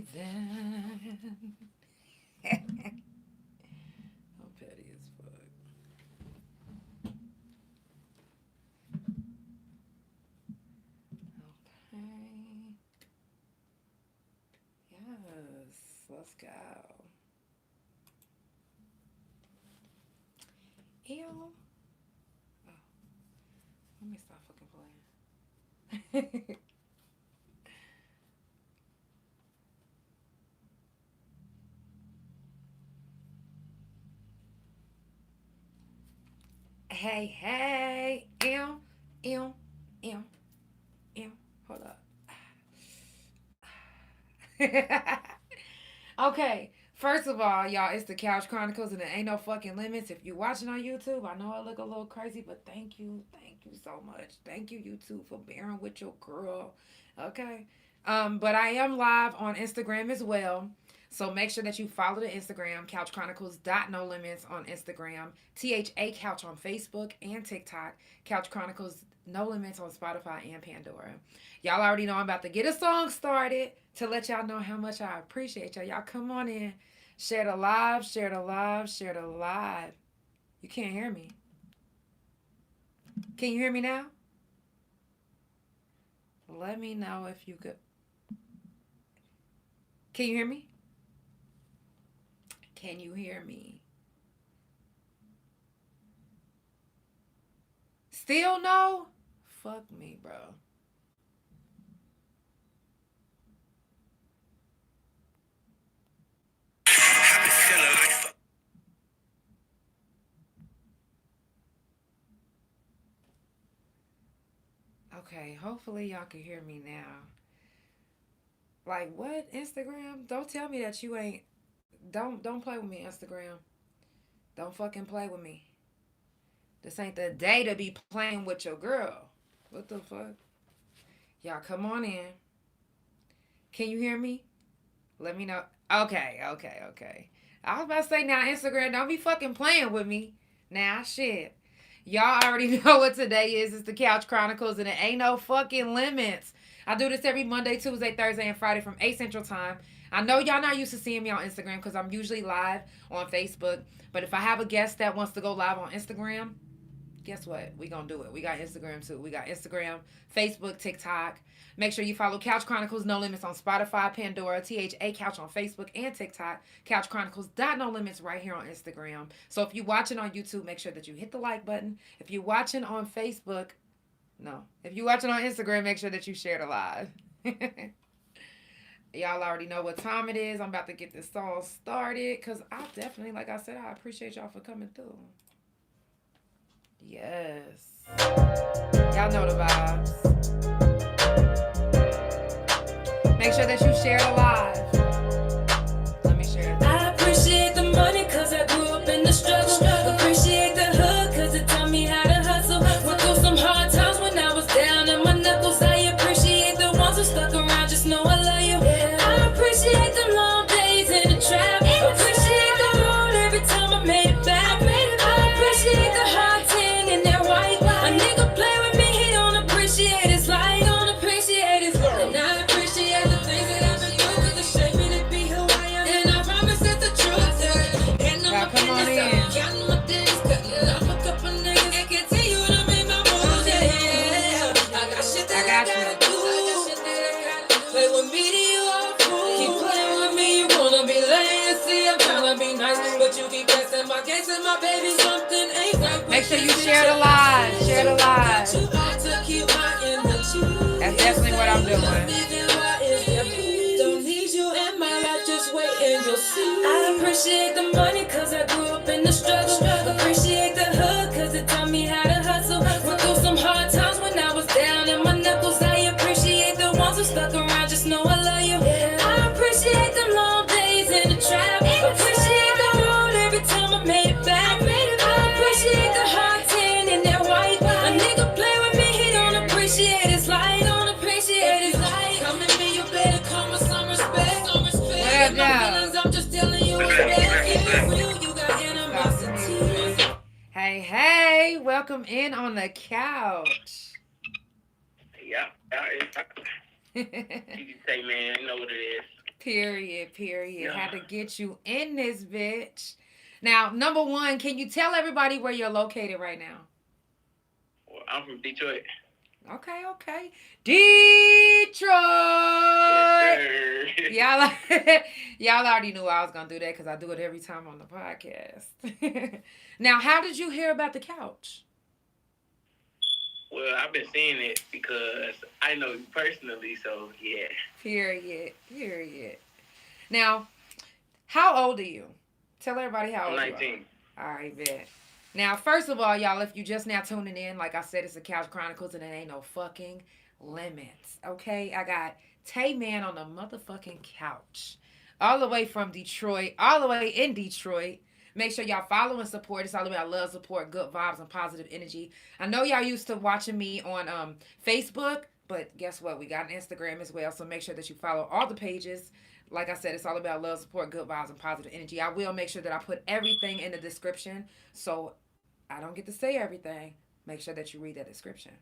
breathing. I'm petty as fuck. Okay. Yes, let's go. Ew. Oh, let me stop fucking playing. Hey, hey. Ew, ew, ew, ew. Hold up. Okay, first of all, y'all, it's the Couch Chronicles and there ain't no fucking limits. If you're watching on YouTube, I know I look a little crazy, but thank you so much. Thank you, YouTube, for bearing with your girl. Okay. But I am live on Instagram as well. So make sure that you follow the Instagram, Couch Chronicles No Limits on Instagram, THA Couch on Facebook and TikTok, Couch Chronicles No Limits on Spotify and Pandora. Y'all already know I'm about to get a song started to let y'all know how much I appreciate y'all. Y'all come on in. Share the live, share the live, share the live. You can't hear me. Can you hear me now? Let me know if you could. Can you hear me? Can you hear me? Still no? Fuck me, bro. Okay, hopefully y'all can hear me now. Like what? Instagram? Don't tell me that you ain't. Don't play with me, Instagram. Don't fucking play with me. This ain't the day to be playing with your girl. What the fuck? Y'all come on in. Can you hear me? Let me know. Okay, okay, okay. I was about to say now, Instagram, don't be fucking playing with me. Now, shit. Y'all already know what today is. It's the Couch Chronicles, and it ain't no fucking limits. I do this every Monday, Tuesday, Thursday, and Friday from 8 Central Time. I know y'all not used to seeing me on Instagram because I'm usually live on Facebook. But if I have a guest that wants to go live on Instagram, guess what? We gonna do it. We got Instagram too. We got Instagram, Facebook, TikTok. Make sure you follow Couch Chronicles No Limits on Spotify, Pandora, THA Couch on Facebook and TikTok, Couch Chronicles No Limits right here on Instagram. So if you're watching on YouTube, make sure that you hit the like button. If you're watching on Facebook, no. If you're watching on Instagram, make sure that you share the live. Y'all already know what time it is. I'm about to get this song started because I definitely, like I said, I appreciate y'all for coming through. Yes. Y'all know the vibes. Make sure that you share the live. Let me share it. I appreciate the money cause I grew up in the struggle. Appreciate the hood cause it taught me how to hustle. Went through some hard times when I was down in my knuckles. I appreciate the ones who stuck around, just know I love you. I appreciate the long days in the trap. Appreciate the road every time I made it back. I appreciate the hard tan in that white. A nigga play with me, he don't appreciate his life. Don't appreciate his life. And I appreciate the things that I've been through cause it shaped me to be who I am. And I promise it's the truth. And I'm Y'all come on in. counting my days, cutting up a couple niggas and continue to make my moves. Yeah, I got shit that I gotta do. Play with me, do you all fool? Keep playing with me, you wanna be lame. See, I'm tryna be nice, but you keep testing my case and my baby something ain't right. Make sure you share the live. Share the live. That's definitely what I'm doing. Don't need you in my life, just wait and you'll see. I appreciate the money cause I grew up in the struggle. Appreciate the hood cause it taught me how to hustle. Went through some hard times when I was down in my knuckles. I appreciate the ones who stuck around, just know I love you. I appreciate the long days in the trap. Appreciate the road every time I made it back. I appreciate the hard tan in that white. A nigga play with me, he don't appreciate his life. Don't appreciate his life. Come at me, you better come with some respect. Some respect. Well done. I'm just telling you what's real. Keep it real, you got animosity. Hey, hey, welcome in on the couch. Yeah, you can say, man, you know what it is. Period. Period. Yeah. Had to get you in this bitch. Now, number one, can you tell everybody where you're located right now? Well, I'm from Detroit. Okay, okay. Yes, Detroit. sir. Y'all, y'all already knew I was gonna do that because I do it every time on the podcast. Now, how did you hear about the couch? Well, I've been seeing it because I know you personally, so yeah. Period. Period. Now, how old are you? Tell everybody how I'm old you are. 19. All right, bet. Now, first of all, y'all, if you just now tuning in, like I said, it's the Couch Chronicles and it ain't no fucking limits. Okay? I got TaeMan on the motherfucking couch. All the way from Detroit, all the way in Detroit. Make sure y'all follow and support. It's all about love, support, good vibes, and positive energy. I know y'all used to watching me on Facebook, but guess what? We got an Instagram as well. So make sure that you follow all the pages. Like I said, it's all about love, support, good vibes, and positive energy. I will make sure that I put everything in the description. So I don't get to say everything. Make sure that you read that description.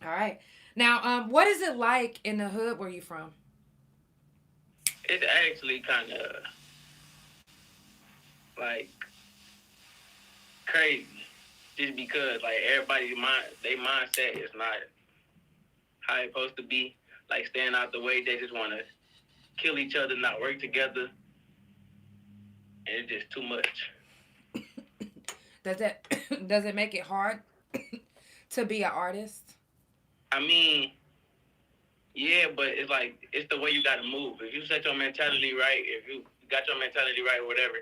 All right. Now, what is it like in the hood where you from? It's actually kind of like crazy, just because like everybody's mindset is not how it's supposed to be. Like staying out the way, they just want to kill each other, not work together, and it's just too much. Does it make it hard to be an artist? I mean, yeah, but it's like it's the way you gotta move. If you set your mentality right, if you got your mentality right, or whatever,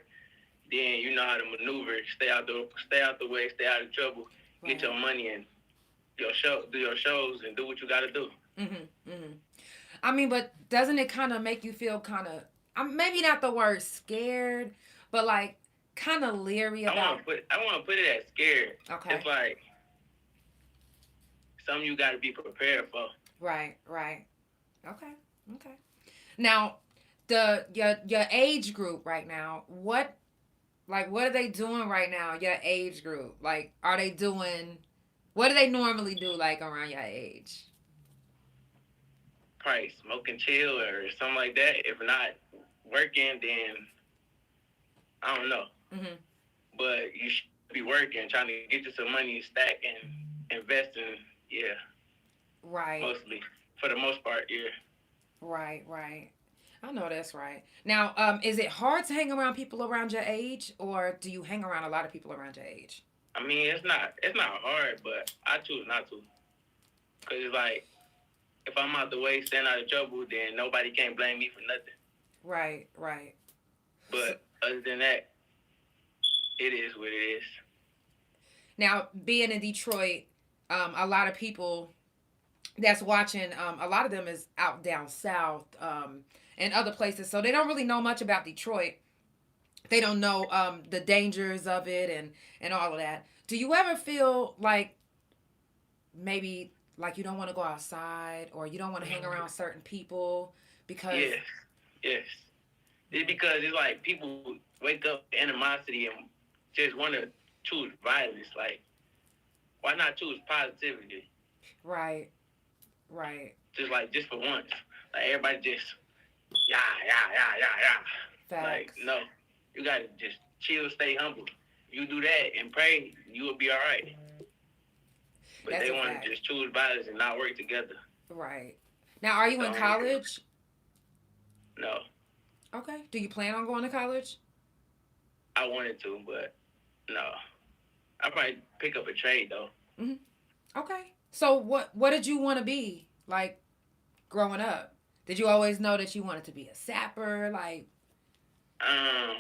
then you know how to maneuver. Stay out the way, stay out of trouble, Right. get your money and do your shows, and do what you gotta do. I mean, but doesn't it kind of make you feel kind of, maybe not the word scared, but like kind of leery I about? want to put it as scared. Okay. It's like something you gotta be prepared for. Right, right. Okay, okay. Now, your age group right now, what are they doing right now? Your age group, like, are they doing? What do they normally do like around your age? Probably smoking chill or something like that. If not working, then I don't know. Mm-hmm. But you should be working, trying to get you some money, stack and invest in. Yeah, Right, mostly for the most part. Yeah. right, right. I know that's right. Now, is it hard to hang around people around your age, or do you hang around a lot of people around your age? I mean, it's not hard, but I choose not to, cause it's like if I'm out the way, staying out of trouble, then nobody can blame me for nothing. Right, right. But other than that, it is what it is. Now, being in Detroit, a lot of people that's watching, a lot of them is out down south, and other places, so they don't really know much about Detroit. They don't know the dangers of it and all of that. Do you ever feel like maybe like you don't want to go outside or you don't want to hang around certain people because? Yes, yes. It's because it's like people wake up with animosity and just want to choose violence. Like, why not choose positivity? Right, right. Just for once. Like, everybody just, yeah, yeah, yeah, yeah, yeah. Facts. Like, no. You got to just chill, stay humble. You do that and pray, you will be all right. But That's they a want fact. to just choose violence and not work together. Right. Now, are you in Don't college? No. Okay. Do you plan on going to college? I wanted to, but no. I'll probably pick up a trade, though. Okay. So what did you want to be like growing up? Did you always know that you wanted to be a sapper? Like, I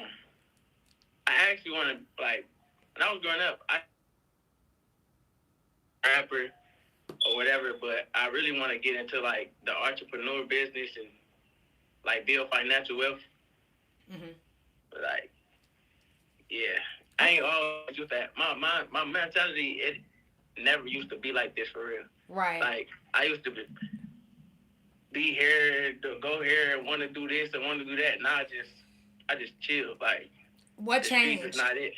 actually want to, like, when I was growing up, I rapper or whatever, but I really want to get into, like, the entrepreneur business and, like, build financial wealth. But, like, yeah. I ain't always with that. My mentality, it never used to be like this for real. right. Like, I used to be here, to go here, and want to do this and want to do that. Now I just chill. Like, What the streets changed? is not it.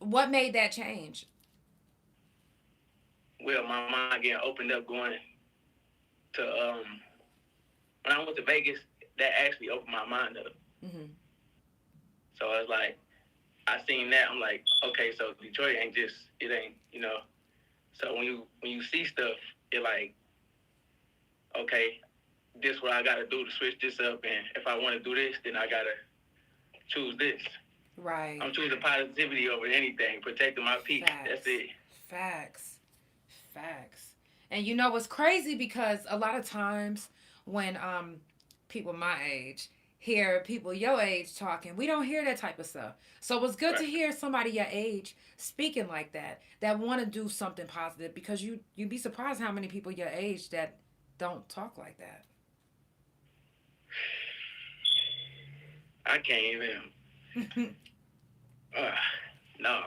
What made that change? Well, my mind getting opened up going to, when I went to Vegas, that actually opened my mind up. Mm-hmm. So it's like, I seen that, I'm like, okay, so Detroit ain't just, it ain't, So when you see stuff, you're like, okay, this what I gotta do to switch this up, and if I want to do this, then I gotta choose this. Right. I'm choosing positivity over anything, protecting my peace. Facts. That's it. Facts. And you know what's crazy, because a lot of times when people my age hear people your age talking, we don't hear that type of stuff. So it's good to hear somebody your age speaking like that want to do something positive, because you'd be surprised how many people your age that don't talk like that. I can't even. No.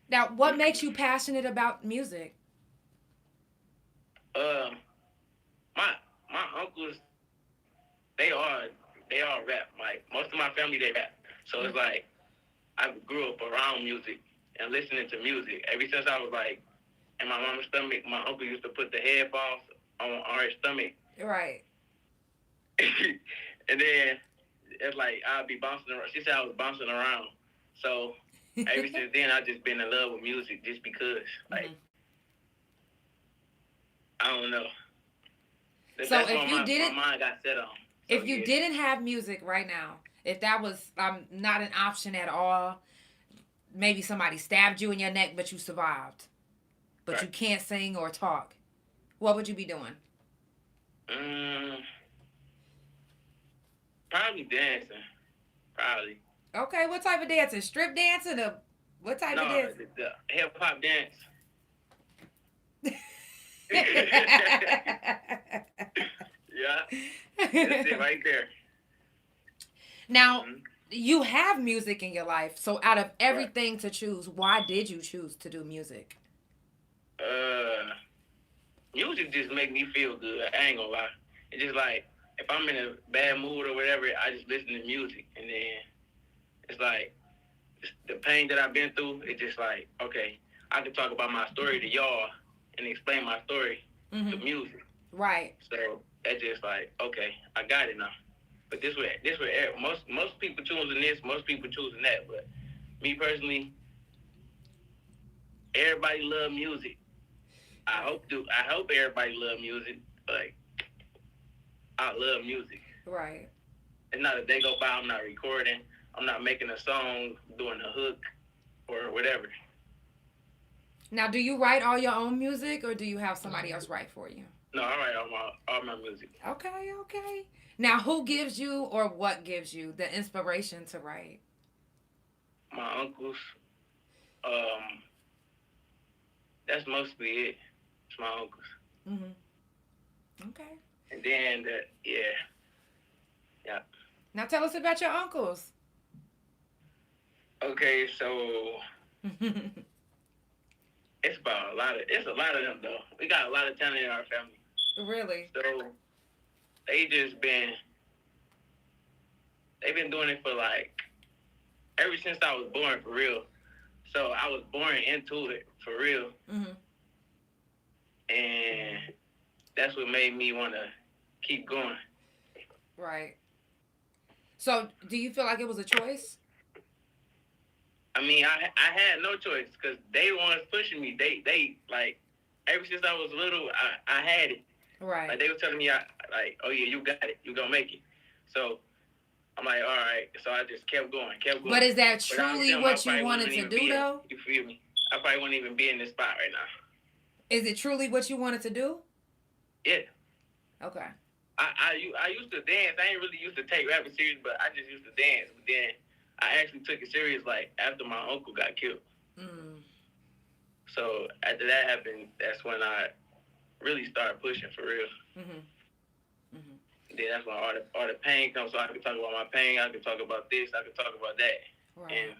Now, what makes you passionate about music? My uncles, they all rap. Like, most of my family, they rap. So it's like, I grew up around music and listening to music. Ever since I was like in my mama's stomach, my uncle used to put the headphones on her stomach. Right. And then it's like I'd be bouncing around. She said I was bouncing around. So ever since then, I've just been in love with music just because. Like, I don't know. So that's if you didn't, my mind got set on. So if you didn't have music right now, if that was not an option at all, maybe somebody stabbed you in your neck, but you survived, but you can't sing or talk, what would you be doing? Probably dancing. Probably. Okay, what type of dancing? Strip dancing or what type of dancing? The hip hop dance. Yeah. That's it right there. Now, you have music in your life, so out of everything to choose, why did you choose to do music? Music just make me feel good. I ain't gonna lie. It's just like, if I'm in a bad mood or whatever, I just listen to music, and then it's like, the pain that I've been through, it's just like, okay, I can talk about my story to y'all and explain my story to music. Right. So that's just like, okay, I got it now. But this way, most people choosing this, most people choosing that. But me personally, everybody love music. I hope everybody love music. Like, I love music. Right. It's not a day go by I'm not recording. I'm not making a song, doing a hook, or whatever. Now, do you write all your own music, or do you have somebody else write for you? No, I write all my music. Okay. Now, who gives you, or what gives you, the inspiration to write? My uncles. That's mostly it. It's my uncles. Okay. And then, yeah. Now, tell us about your uncles. Okay, so it's a lot of them though. We got a lot of talent in our family. Really? So they've been doing it for like ever since I was born, for real. So I was born into it for real. And that's what made me want to keep going. Right. So do you feel like it was a choice? I mean, I had no choice, because they the ones pushing me. They like, ever since I was little, I had it. Right. Like, they were telling me, oh yeah, you got it. You gonna make it. So I'm like, all right. So I just kept going. But is that truly what you wanted to do, though? You feel me? I probably wouldn't even be in this spot right now. Is it truly what you wanted to do? Yeah. Okay. I used to dance. I ain't really used to take rapping serious, but I just used to dance. But then I actually took it serious, like, after my uncle got killed. So after that happened, that's when I really started pushing for real. Then that's when all the pain comes. So I can talk about my pain. I can talk about this. I can talk about that, and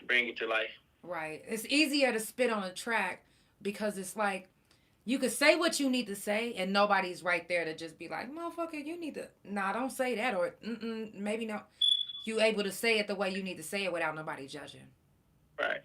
bring it to life. Right. It's easier to spit on a track, because it's like, you could say what you need to say, and nobody's right there to just be like, motherfucker, you need to, nah, don't say that, or maybe not. You able to say it the way you need to say it without nobody judging. Right.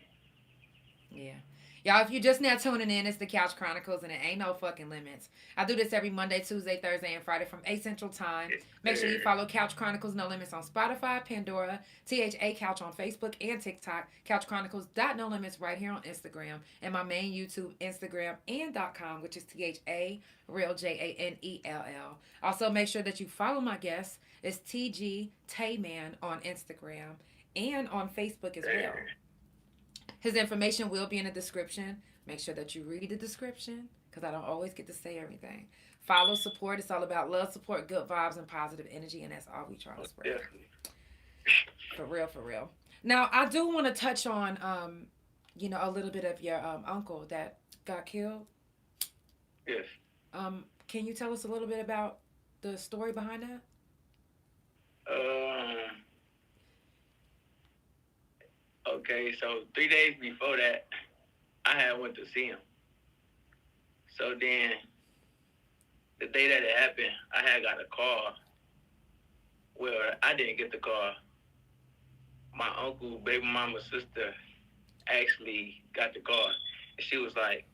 Yeah. Y'all, if you just now tuning in, it's the Couch Chronicles, and it ain't no fucking limits. I do this every Monday, Tuesday, Thursday, and Friday from 8 Central Time. Make sure you follow Couch Chronicles No Limits on Spotify, Pandora, THA Couch on Facebook and TikTok, CouchChronicles.No Limits right here on Instagram, and my main YouTube, Instagram, and .com, which is THA Real JANELL. Also, make sure that you follow my guest. It's TaeMan on Instagram and on Facebook as well. His information will be in the description. Make sure that you read the description because I don't always get to say everything. Follow, support. It's all about love, support, good vibes, and positive energy, and that's all we try to spread. For real, for real. Now, I do want to touch on, a little bit of your uncle that got killed. Yes. Can you tell us a little bit about the story behind that? Okay, so 3 days before that, I had went to see him. So then, the day that it happened, I had got a call. Well, I didn't get the call. My uncle, baby mama's sister, actually got the call. And she was like,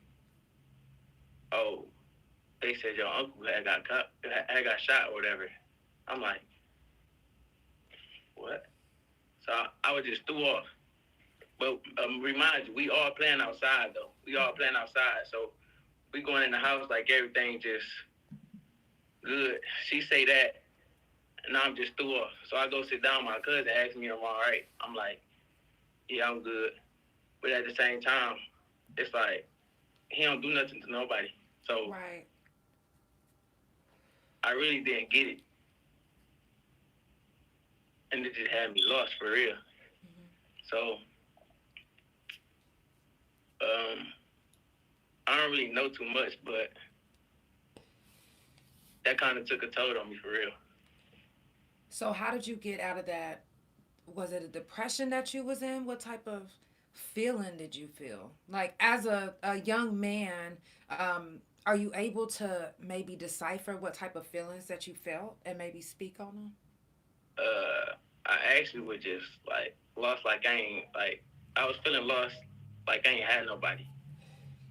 "Oh, they said your uncle had got shot or whatever." I'm like, "What?" So I was just threw off. But remind you, we all playing outside, though. We all playing outside. So we going in the house like everything just good. She say that, and I'm just threw off. So I go sit down. My cousin asked me if I'm all right. I'm like, yeah, I'm good. But at the same time, it's like, he don't do nothing to nobody. So right. I really didn't get it. And it just had me lost for real. Mm-hmm. So I don't really know too much, but that kind of took a toll on me for real. So how did you get out of that? Was it a depression that you was in? What type of feeling did you feel? Like, as a young man, are you able to maybe decipher what type of feelings that you felt and maybe speak on them? I actually was just, like, lost I was feeling lost like I ain't had nobody.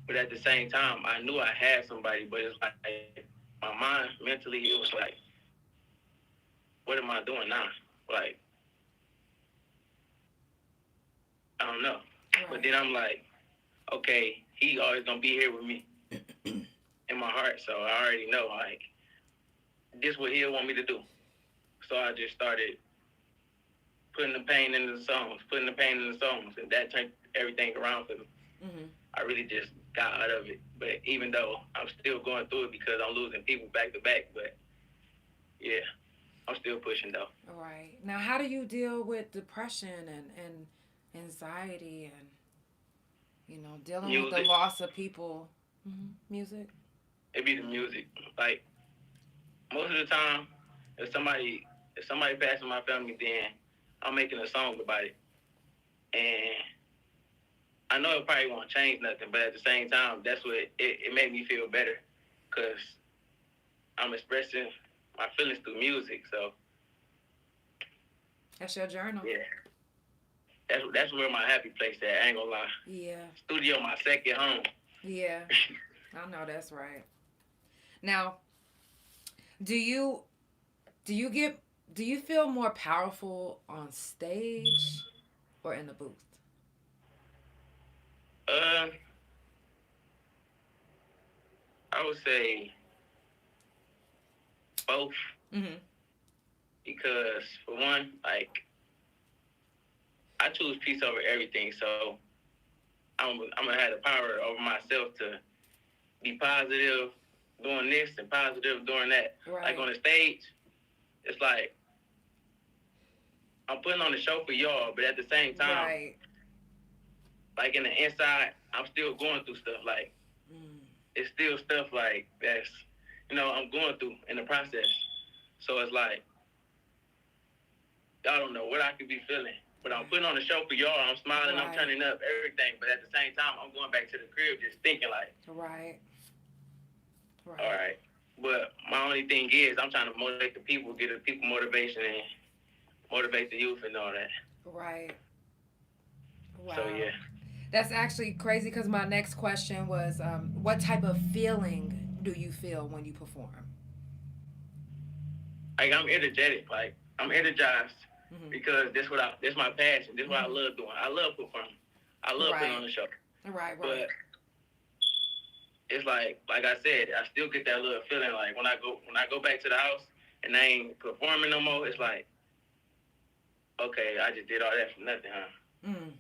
But at the same time, I knew I had somebody, but it's like my mind, mentally, it was like, what am I doing now? Like, I don't know. Right. But then I'm like, okay, he always gonna be here with me in my heart, so I already know, like, this is what he'll want me to do. So I just started putting the pain into the songs, and that turned everything around for me. Mm-hmm. I really just got out of it. But even though I'm still going through it because I'm losing people back to back, but yeah, I'm still pushing though. All right. Now, how do you deal with depression and anxiety and, dealing music. With the loss of people? Mm-hmm. Music? It be the music. Like, most of the time, if somebody passes in my family, then I'm making a song about it. And I know it probably won't change nothing, but at the same time, that's what it made me feel better because I'm expressing my feelings through music. So that's your journal. Yeah, that's where my happy place at. I ain't gonna lie. Yeah. Studio, my second home. Yeah, I know that's right. Now, do you feel more powerful on stage or in the booth? I would say both. Mm-hmm. Because for one, like, I choose peace over everything, so I'm gonna have the power over myself to be positive doing this and positive doing that. Right. Like on the stage, it's like I'm putting on the show for y'all, but at the same time, right. Like in the inside, I'm still going through stuff. Like, it's still stuff like that's, I'm going through in the process. So it's like, y'all don't know what I could be feeling. But I'm putting on the show for y'all. I'm smiling, right. I'm turning up, everything. But at the same time, I'm going back to the crib just thinking like, right. All right. But my only thing is I'm trying to motivate the people, get the people motivation and motivate the youth and all that. Right. Wow. So, yeah. That's actually crazy because my next question was, what type of feeling do you feel when you perform? Like I'm energetic, like I'm energized Mm-hmm. because this my passion. This is what I love doing. I love performing. I love putting on the show. Right. But it's like I said, I still get that little feeling like when I go back to the house and I ain't performing no more. It's like, okay, I just did all that for nothing, huh? Mm.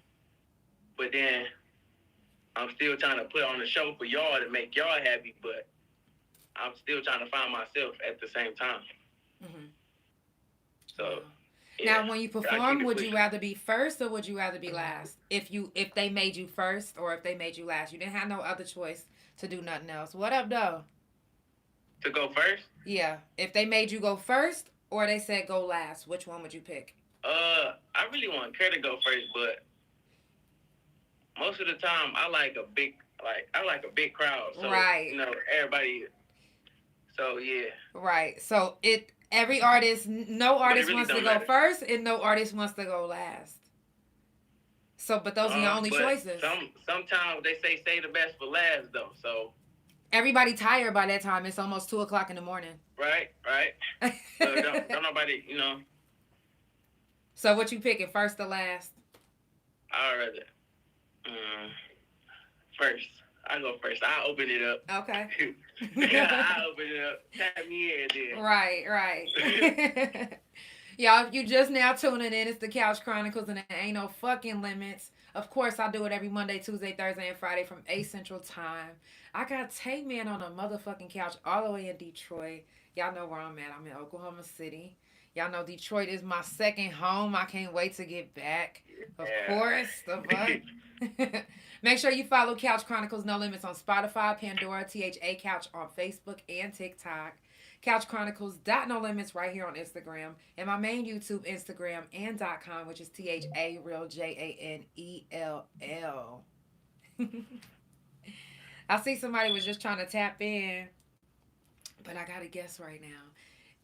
But then I'm still trying to put on a show for y'all to make y'all happy, but I'm still trying to find myself at the same time. Mm-hmm. So. Yeah. Now, when you perform, would you rather be first or would you rather be last? If they made you first or if they made you last, you didn't have no other choice to do nothing else. What up, though? To go first? Yeah. If they made you go first or they said go last, which one would you pick? I really want Care to go first, but most of the time I like a big crowd. So, right. You know, everybody. So yeah. Right. So every artist, no artist really wants to matter. go first, and no artist wants to go last. So, but those are your only choices. Sometimes they say the best for last, though. So everybody tired by that time. It's almost 2:00 in the morning. Right. So don't nobody, you know. So what you picking, first or last? I'd rather first. I go first. I open it up. Okay. I open it up. Tap me in there. Right. Y'all, if you just now tuning in, it's the Couch Chronicles and there ain't no fucking limits. Of course, I do it every Monday, Tuesday, Thursday, and Friday from 8 Central Time. I got TaeMan on a motherfucking couch all the way in Detroit. Y'all know where I'm at. I'm in Oklahoma City. Y'all know Detroit is my second home. I can't wait to get back. Of course. The fuck. Make sure you follow Couch Chronicles No Limits on Spotify, Pandora, THA Couch on Facebook and TikTok. CouchChronicles.NoLimits right here on Instagram. And my main YouTube, Instagram, and .com, which is THA Real JANELL. I see somebody was just trying to tap in, but I got to guess right now.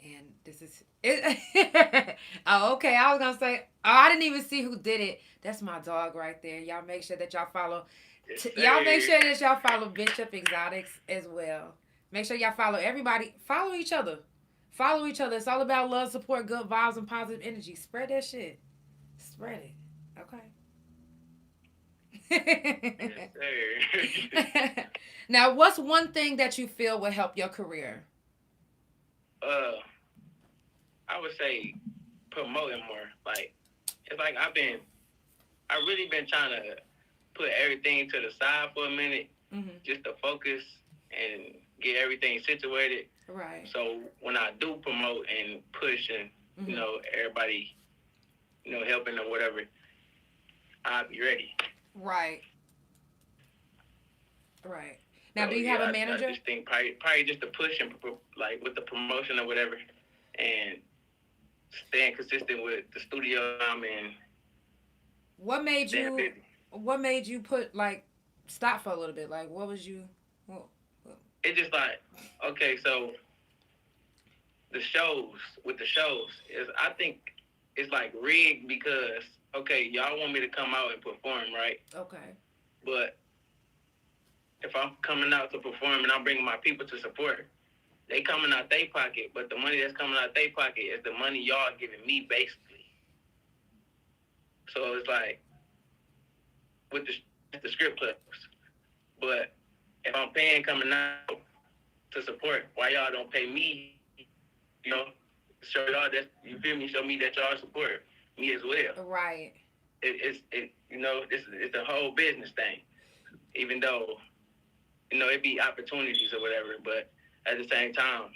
And this is it. Oh, okay. I was gonna say. Oh, I didn't even see who did it. That's my dog right there. Y'all make sure that y'all follow. Y'all make sure that y'all follow Bishop Exotics as well. Make sure y'all follow everybody. Follow each other. Follow each other. It's all about love, support, good vibes, and positive energy. Spread that shit. Spread it. Okay. Yes, sir. Now, what's one thing that you feel will help your career? I would say promoting more. Like, it's like I really been trying to put everything to the side for a minute, just to focus and get everything situated. Right. So when I do promote and push and, you know, everybody, you know, helping or whatever, I'll be ready. Right. Now, do you have a manager? I just think probably just to push and, like, with the promotion or whatever, and staying consistent with the studio I'm in. What made you put, like, stop for a little bit? Like, what was you... It's just like, okay, so the shows is, I think it's like rigged because, okay, y'all want me to come out and perform, right? Okay. But if I'm coming out to perform and I'm bringing my people to support, they coming out their pocket, but the money that's coming out their pocket is the money y'all giving me, basically. So it's like, with the script clips. But if I'm paying coming out to support, why y'all don't pay me, you know, show y'all that, you feel me, show me that y'all support me as well. Right. It's you know, it's a whole business thing. Even though, you know, it be opportunities or whatever, but at the same time,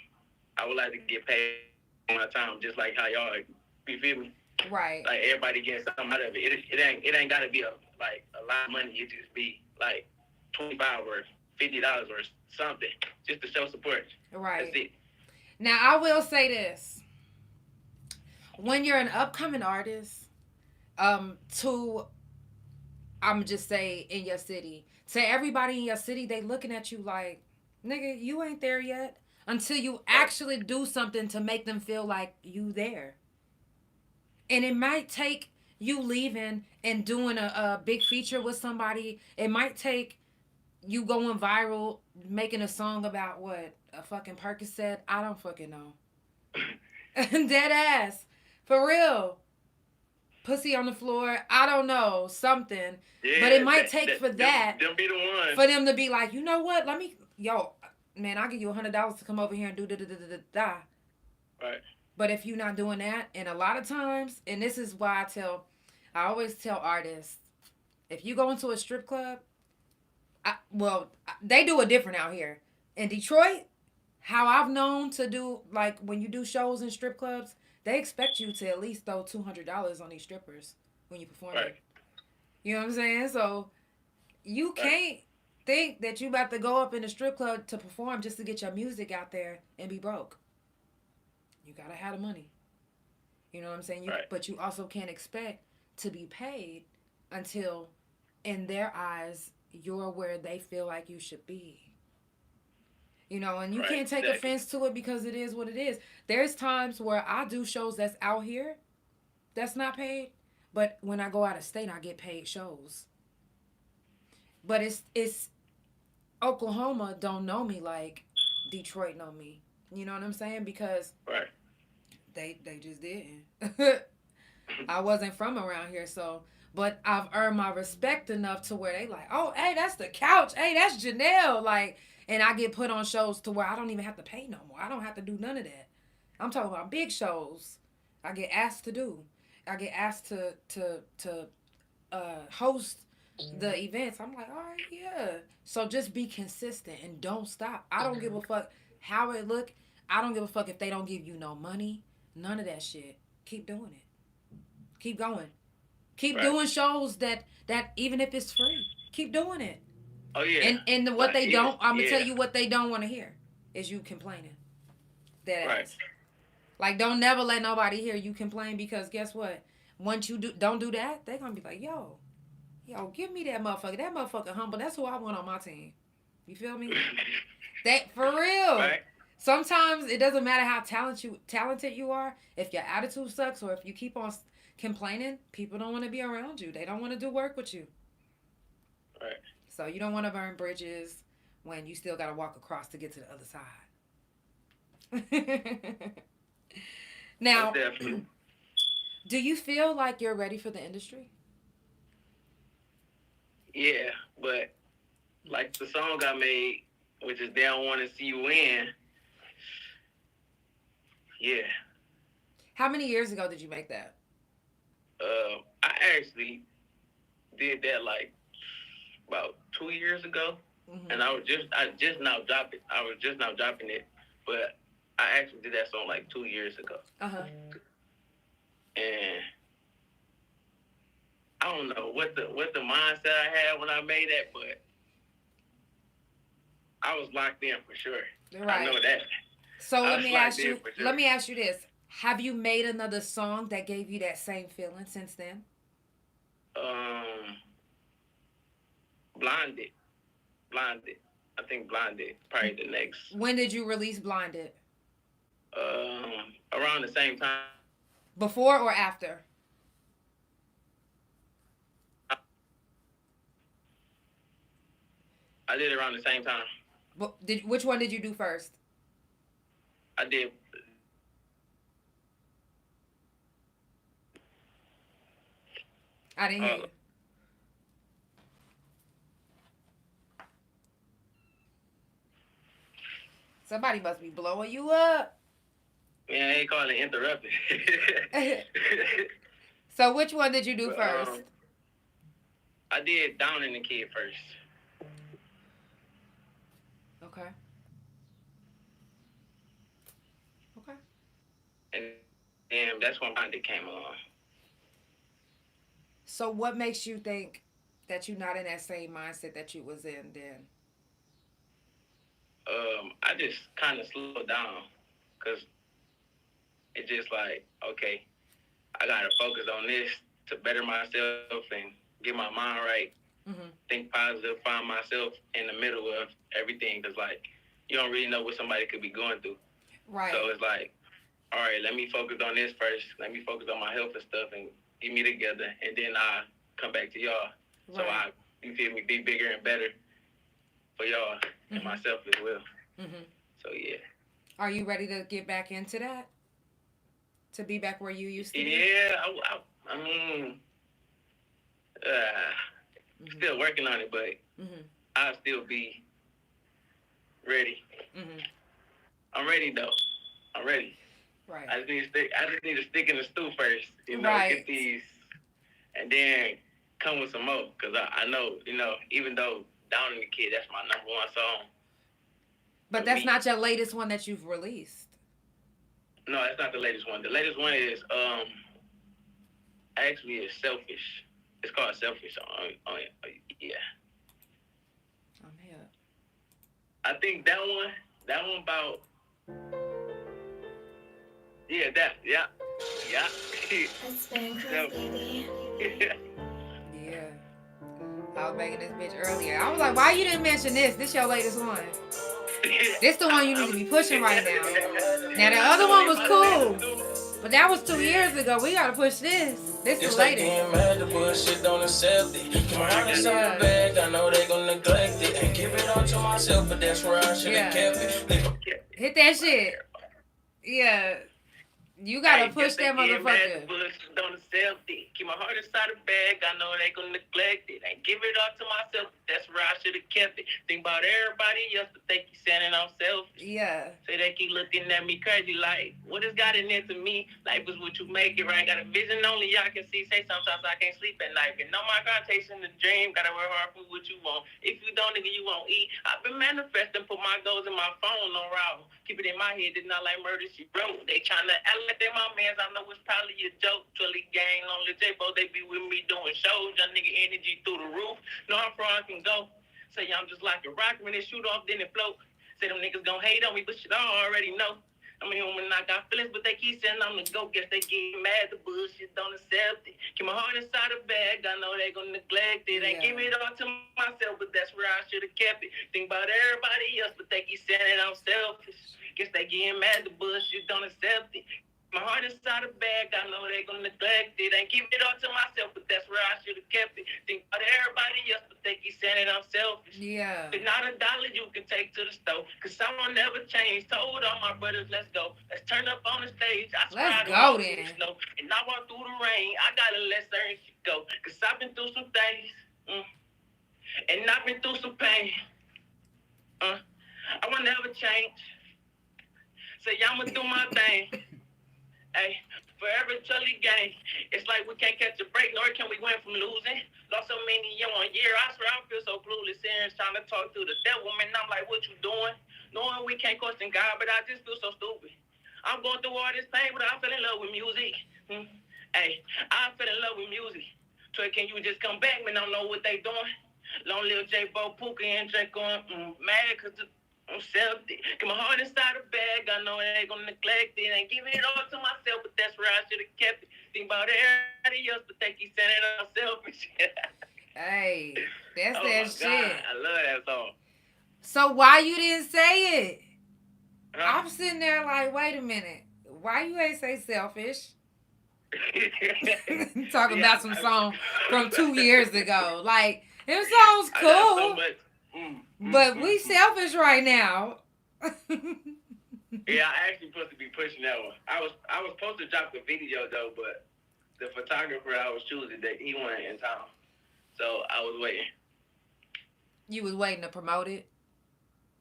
I would like to get paid for my time, just like how y'all, you feel me? Right. Like everybody getting something out of it. It ain't gotta be a lot of money. It just be like $25 or $50 or something, just to show support. Right. That's it. Now, I will say this. When you're an upcoming artist, I'm just say in your city, to everybody in your city, they looking at you like, nigga, you ain't there yet, until you actually do something to make them feel like you there. And it might take you leaving and doing a big feature with somebody. It might take you going viral, making a song about what a fucking Percocet. I don't fucking know. Dead ass, for real. Pussy on the floor. I don't know, something. Yeah, but it might take for that. Them be the ones. For them to be like, you know what? Let me, yo, man, I'll give you $100 to come over here and do da da da da da. Right. But if you're not doing that, and a lot of times, and this is why I always tell artists, if you go into a strip club, they do it different out here. In Detroit, how I've known to do, like when you do shows in strip clubs, they expect you to at least throw $200 on these strippers when you perform. Right. You know what I'm saying? So you can't think that you about to go up in a strip club to perform just to get your music out there and be broke. You gotta have the money. You know what I'm saying? But you also can't expect to be paid until, in their eyes, you're where they feel like you should be. You know, and you can't take offense to it because it is what it is. There's times where I do shows that's out here that's not paid, but when I go out of state, I get paid shows. But it's Oklahoma don't know me like Detroit know me. You know what I'm saying? Because they just didn't. I wasn't from around here, so... But I've earned my respect enough to where they like, oh, hey, that's the Couch. Hey, that's Janelle. Like, and I get put on shows to where I don't even have to pay no more. I don't have to do none of that. I'm talking about big shows. I get asked to do. I get asked to host the events. I'm like, all right, yeah. So just be consistent and don't stop. I don't give a fuck how it look. I don't give a fuck if they don't give you no money. None of that shit. Keep doing it. Keep going. Keep doing shows that even if it's free, keep doing it. Oh yeah. And what they don't, I'm gonna tell you what they don't want to hear is you complaining. That ass. Like, don't never let nobody hear you complain, because guess what? Once you don't do that, they're gonna be like, yo, give me that motherfucker. That motherfucker humble. That's who I want on my team. You feel me? That for real. Right. Sometimes it doesn't matter how talented you are. If your attitude sucks or if you keep on complaining, people don't want to be around you. They don't want to do work with you. Right. So you don't want to burn bridges when you still got to walk across to get to the other side. Now, do you feel like you're ready for the industry? Yeah, but like the song I made, which is They Don't Want to See You Win. Yeah. How many years ago did you make that? I actually did that like about 2 years ago, and I was just now dropping it, but I actually did that song like 2 years ago. And I don't know what the mindset I had when I made that, but I was locked in for sure. Right. I know that. So let me ask you this. Have you made another song that gave you that same feeling since then? Blinded. I think Blinded. Probably the next. When did you release Blinded? Around the same time. Before or after? I did it around the same time. Which one did you do first? I did. I didn't hear you. Somebody must be blowing you up. Man, they call it interrupted. So which one did you do first? I did Down in the Kid first. Okay. And that's when Blinded came along. So what makes you think that you're not in that same mindset that you was in then? I just kind of slowed down because it's just like, okay, I got to focus on this to better myself and get my mind right, think positive, find myself in the middle of everything, because, like, you don't really know what somebody could be going through. Right. So it's like, all right, let me focus on this first. Let me focus on my health and stuff and get me together, and then I come back to y'all. Right. So I, you feel me, be bigger and better for y'all and myself as well. So yeah. Are you ready to get back into that? To be back where you used to be? Yeah, I mean, still working on it, but I'll still be ready. I'm ready though. I'm ready. Right. I just need to stick in the stew first, you know, right. Get these, and then come with some more. Cause I know, you know, even though Down in the Kid, that's my number one song. But that's not your latest one that you've released. No, that's not the latest one. The latest one is actually is Selfish. It's called Selfish. Yeah. I'm here. I think that one about. Yeah. It's been crazy. Yeah. I was making this bitch earlier. I was like, why you didn't mention this? This your latest one. This the one you need to be pushing right now. Now the other one was cool, but that was 2 years ago. We gotta push this. This is the latest. Getting mad, the bullshit don't accept it. Keep my heart inside the bag, I know they gon' neglect it. And give it all to myself, but that's where I should've kept it. Hit that shit. Yeah. You gotta push that motherfucker. Don't accept it. Keep my heart inside the bag. I know they gonna neglect it. And give it all to myself. That's where I should have kept it. Think about everybody else, but they keep saying I'm selfish. Yeah. Say they keep looking at me crazy like, what has got in it to me? Life is what you make it, right? Got a vision only y'all can see. Say sometimes I can't sleep at night. You know my God, chasing the dream. Gotta work hard for what you want. If you don't, nigga, you won't eat. I've been manifesting, put my goals in my phone on route. Keep it in my head, it's not like murder, she wrote. They tryna act like they my mans, I know it's probably a joke. Twilly gang on the J-Bo, they be with me doing shows. Young nigga energy through the roof. Know how far I can go. Say I'm just like a rock, when it shoot off, then it float. Say them niggas gon' hate on me, but shit, I already know. I'm a human, I got feelings, but they keep saying I'm the GOAT. Guess they get mad, the bullshit don't accept it. Keep my heart inside the bag, I know they gon' neglect it. Ain't give it all to myself, but that's where I should've kept it. Think about everybody else, but they keep saying that I'm selfish. Guess they getting mad, the bullshit don't accept it. My heart inside the bag, I know they gon' neglect it. Ain't give it all to myself, but that's where I should've kept it. Think about everybody else, but they keep saying that I'm selfish. Yeah. It's not $1 you can take to the store, cause someone never changed. Told all my brothers, let's go. Let's turn up on the stage. I swear let's I go don't then. Snow. And I walk through the rain. I gotta let certain shit go, cause I've been through some things, and I've been through some pain. I will never change. Say I'ma do my thing. Hey, forever Charlie gang. It's like we can't catch a break, nor can we win from losing. Lost so many year on year. I swear I feel so clueless. Serious trying to talk to the devil, man. I'm like, what you doing? Knowing we can't question God, but I just feel so stupid. I'm going through all this pain, but I fell in love with music. Hey, I fell in love with music. Troy, can you just come back, man? I don't know what they doing. Long live J-Bo, Puka, and Drake on mad, cause I'm selfish. Get my heart inside the bag. I know they ain't gonna neglect it. Ain't giving it all to myself, but that's where I should have kept it. Think about everybody else, but they keep saying that I'm selfish. Hey, that's that shit. God, I love that song. So why you didn't say it? Huh? I'm sitting there like, wait a minute. Why you ain't say selfish? Talking about some song from 2 years ago. Like, them songs cool. But we selfish right now. Yeah, I actually supposed to be pushing that one. I was supposed to drop the video though, but the photographer I was choosing, that he wasn't in town, so I was waiting. You was waiting to promote it?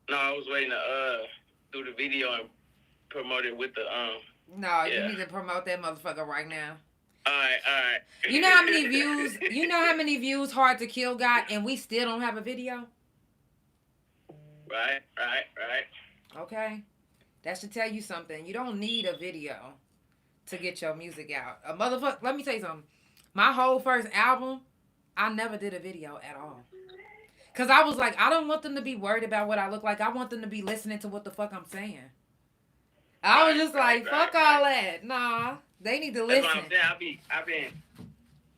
No, I was waiting to do the video and promote it with the No, yeah. You need to promote that motherfucker right now. All right. You know how many views? You know how many views Hard to Kill got, and we still don't have a video? Right. Okay. That should tell you something. You don't need a video to get your music out. A motherfucker, let me tell you something. My whole first album, I never did a video at all. Because I was like, I don't want them to be worried about what I look like. I want them to be listening to what the fuck I'm saying. I was just like, fuck all that. Nah, they need to listen. That's what I'm saying. I've been,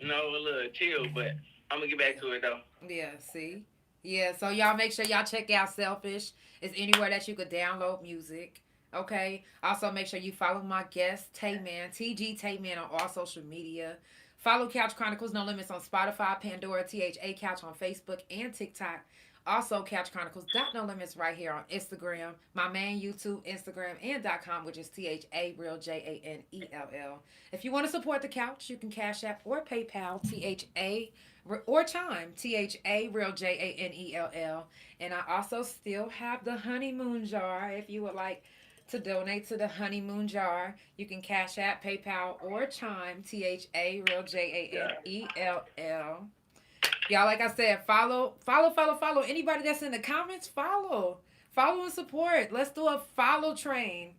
a little chill, but I'm going to get back to it, though. Yeah, see? Yeah, so y'all make sure y'all check out Selfish. It's anywhere that you could download music. Okay? Also, make sure you follow my guest, TaeMan, TaeMan on all social media. Follow Couch Chronicles No Limits on Spotify, Pandora, THA Couch on Facebook and TikTok. Also, Couch Chronicles No Limits right here on Instagram. My main YouTube, Instagram, and .com, which is THA Real JANELL. If you want to support the couch, you can Cash App or PayPal THA or Chime THA Real JANELL. And I also still have the honeymoon jar. If you would like to donate to the honeymoon jar, you can Cash App, PayPal, or Chime THA Real JANELL. Y'all, like I said, follow. Anybody that's in the comments, follow and support. Let's do a follow train.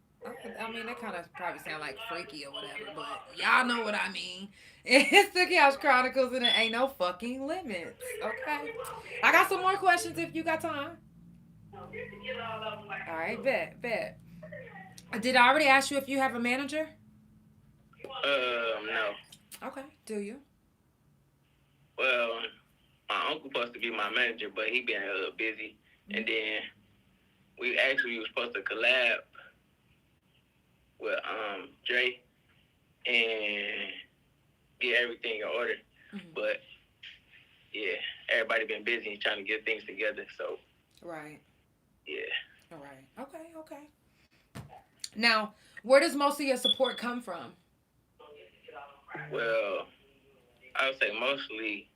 I mean, that kind of probably sound like freaky or whatever, but y'all know what I mean. It's the Couch Chronicles, and it ain't no fucking limits. Okay, I got some more questions if you got time. All right, bet. Did I already ask you if you have a manager? No. Okay, do you? Well, my uncle supposed to be my manager, but he been a little busy. And then we was supposed to collab with Dre and get everything in order. But yeah, everybody been busy and trying to get things together. So right. Yeah. All right. Okay. Now, where does most of your support come from? Well, I would say mostly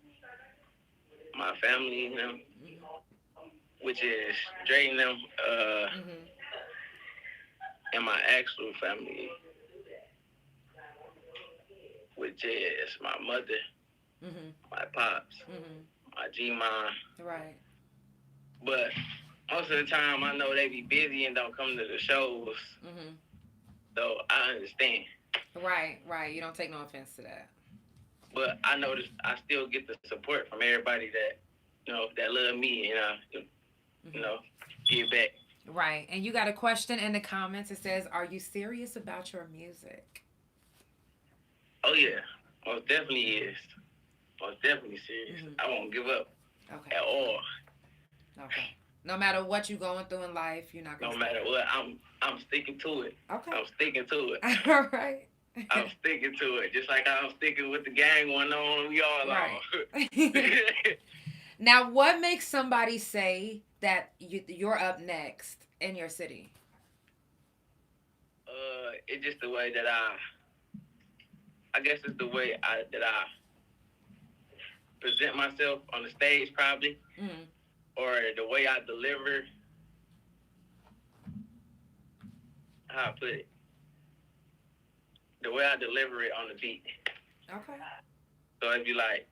my family, you know, which is Dre and them, and my actual family, which is my mother, my pops, my G-mom. Right. But most of the time, I know they be busy and don't come to the shows, so I understand. Right. You don't take no offense to that. But I noticed I still get the support from everybody that, you know, that love me and, you know, give back. Right. And you got a question in the comments. It says, are you serious about your music? Oh, yeah. Most definitely is. Most definitely serious. I won't give up at all. Okay. No matter what you're going through in life, you're not going to No matter what, I'm sticking to it. Okay. I'm sticking to it. All right. I'm sticking to it. Just like I'm sticking with the gang going on, we all are. Now, what makes somebody say that you're up next in your city? It's just the way that I guess it's the way that I present myself on the stage, probably, or the way I deliver. How I put it? The way I deliver it on the beat. Okay. So it'd be like,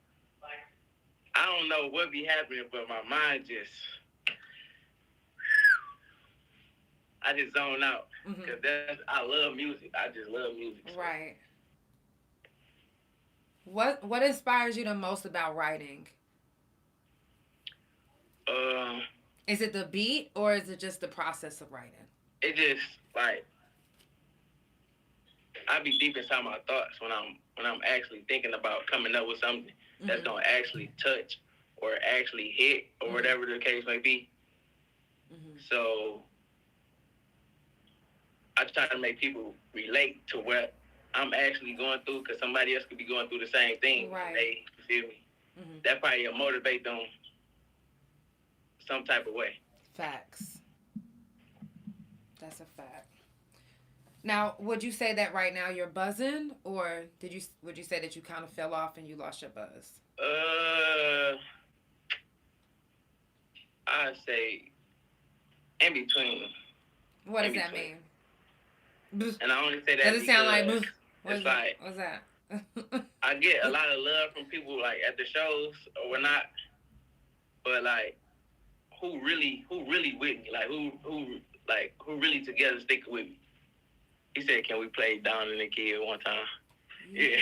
I don't know what be happening, but my mind I just zone out. Because I love music. I just love music. So. Right. What inspires you the most about writing? Is it the beat or is it just the process of writing? It just, like, I be deep inside my thoughts when I'm actually thinking about coming up with something that's gonna actually touch or actually hit or whatever the case may be. So I try to make people relate to what I'm actually going through, because somebody else could be going through the same thing. Right. They feel me. That probably will motivate them some type of way. Facts. That's a fact. Now, would you say that right now you're buzzing, or would you say that you kind of fell off and you lost your buzz? I'd say in between. What does that mean? And I only say that does it sound like it's like, what's that? I get a lot of love from people like at the shows or whatnot, but like who really with me? Like who really together sticking with me? He said, "Can we play Down in the Kid one time?" Yeah.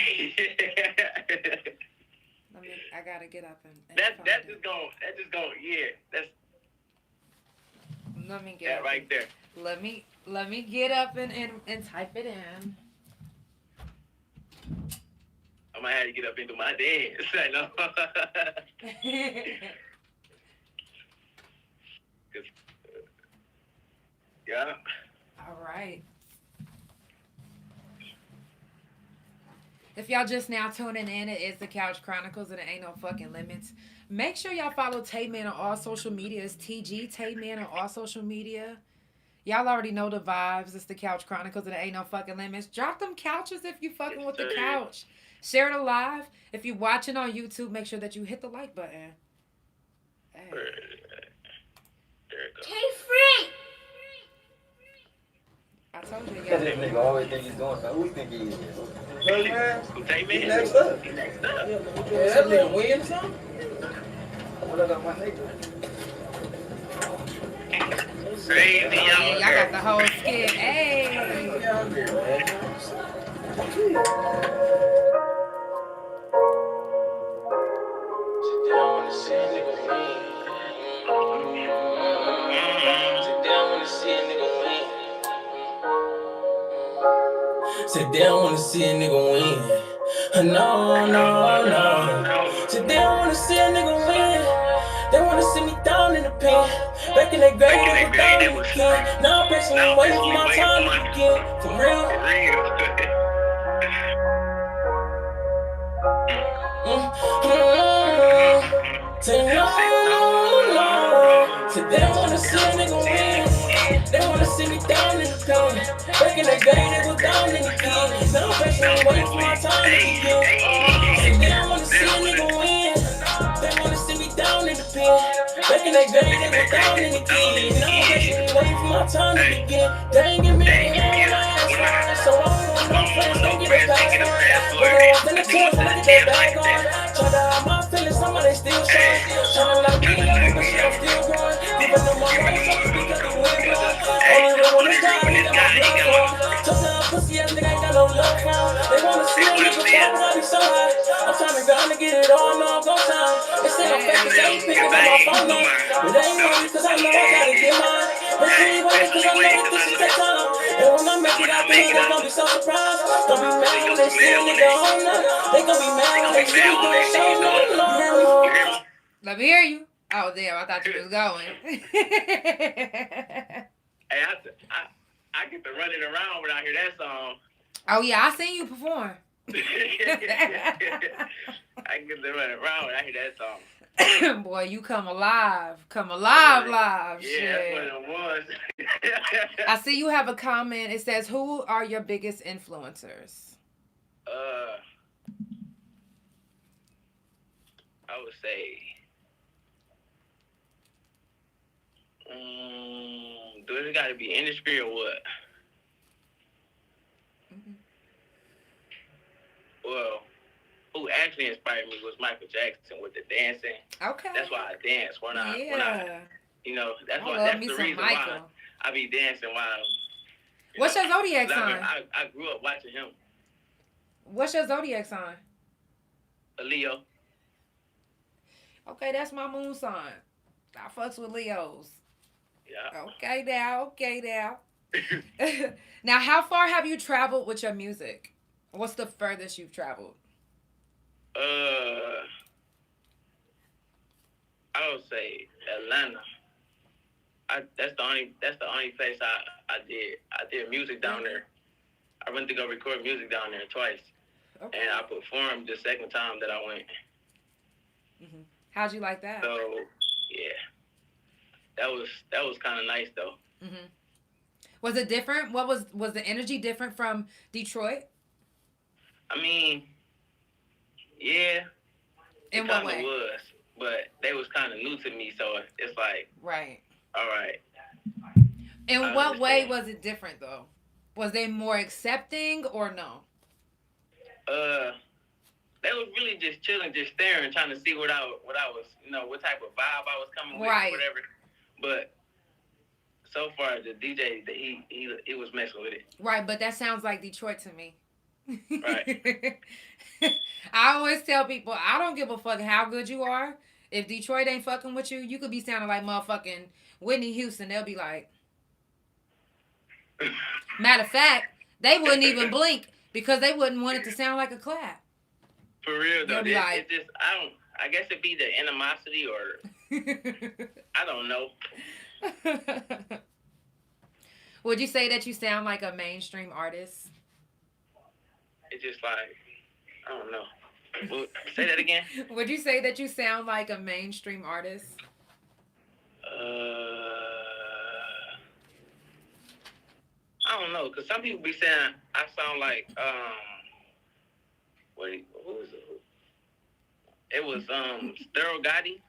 I gotta get up and that's just going. Yeah, that's. Let me get that right there. Let me get up and type it in. I might have to get up into my dance. I know. Yeah. All right. If y'all just now tuning in, it is the Couch Chronicles and it ain't no fucking limits. Make sure y'all follow TaeMan on all social media. It's TG TaeMan on all social media. Y'all already know the vibes. It's the Couch Chronicles and it ain't no fucking limits. Drop them couches if you fucking with the couch. Share it live. If you're watching on YouTube, make sure that you hit the like button. Hey. There it goes. Free. I told you. This nigga always think he's doing something. Who you think he is? TaeMan? TaeMan? He next up. He next up. Yeah, that nigga win or something? What I got my nigga? Crazy Y'all y'all. got the whole skit. Hey. Said they don't wanna see a nigga win. No, no, no. Said they don't wanna see a nigga win. They wanna see me down in the pen. Back in that grade, it was down again. Now I'm patiently waiting for my time to begin. For real. Say no, no. Said they don't wanna see a nigga win. They wanna see me down in the pen. Back in that grade, it was down in the pen. Now I'm patiently waiting for my time to begin. Say they don't wanna see a nigga win. They wanna see me down in the pen. Back in that grade, it was down in the pen. Now I'm patiently waiting for my time to begin. They ain't give me a hand on my ass, so I don't want no friends, don't get a pass. But I was in the club, look at that bag on. Try to hide my feelings, somebody still shine. Tryna lock me up, but she I'm still going. Giving them my money, so because the wind blows. Only the one that's got me, got my blood on. Tough down pussy ass nigga, ain't got no love for him. They wanna see a nigga fall, but I be so high. I'm tryna grind to get it all, no, I'm gon' time. They say I'm fake, they ain't picking up my phone, no. But they ain't know me, cause I know I gotta get mine. But she ain't waiting, cause I know that this shit take time. And when I make it out the hood, they gon' be so surprised. Don't be mad when they see a nigga on nothing. They gon' be mad when they see me doing shows, no. Let me hear you. Oh, damn. I thought you was going. Hey, I get to running around when I hear that song. Oh, yeah. I seen you perform. I get to running around when I hear that song. Boy, you come alive. Come alive, live. Yeah, Shit. that's what it was. I see you have a comment. It says, who are your biggest influencers? I would say, do it got to be industry or what? Mm-hmm. Well, who actually inspired me was Michael Jackson with the dancing. Okay. That's why I dance when I you know, that's the reason why I be dancing while. What's your zodiac sign? I grew up watching him. What's your zodiac sign? A Leo. Okay, that's my moon sign. I fucks with Leos. Yeah. Okay now. Now, how far have you traveled with your music? What's the furthest you've traveled? I would say Atlanta. That's the only place I did music down there. I went to go record music down there twice, and I performed the second time that I went. Mm-hmm. How'd you like that? So yeah, that was kind of nice though. Mm-hmm. Was it different? What was the energy different from Detroit? I mean, yeah. In what way? It was, but they was kind of new to me, so it's like, right. All right. In what way was it different though? Was they more accepting or no? They was really just chilling, just staring, trying to see what I was, what type of vibe I was coming with, or whatever. But so far, the DJ, he was messing with it. Right, but that sounds like Detroit to me. Right. I always tell people, I don't give a fuck how good you are. If Detroit ain't fucking with you, you could be sounding like motherfucking Whitney Houston. They'll be like, matter of fact, they wouldn't even blink because they wouldn't want it to sound like a clap. For real though, Like, it's just I guess it'd be the animosity or I don't know. Would you say that you sound like a mainstream artist? It's just like Well, say that again. Would you say that you sound like a mainstream artist? I don't know, cause some people be saying I sound like who was it? It was Sterl Gotti.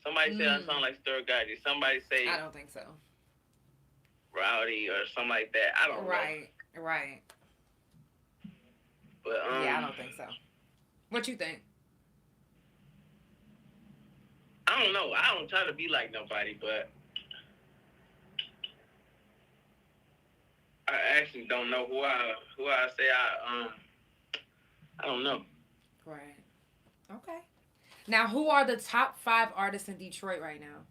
Somebody said I sound like Sterl Gotti. Somebody say I don't think so. Rowdy or something like that. I don't know. Right. But yeah, I don't think so. What you think? I don't know. I don't try to be like nobody, but I actually don't know who I say I don't know. Right. Okay. Now, who are the top 5 artists in Detroit right now?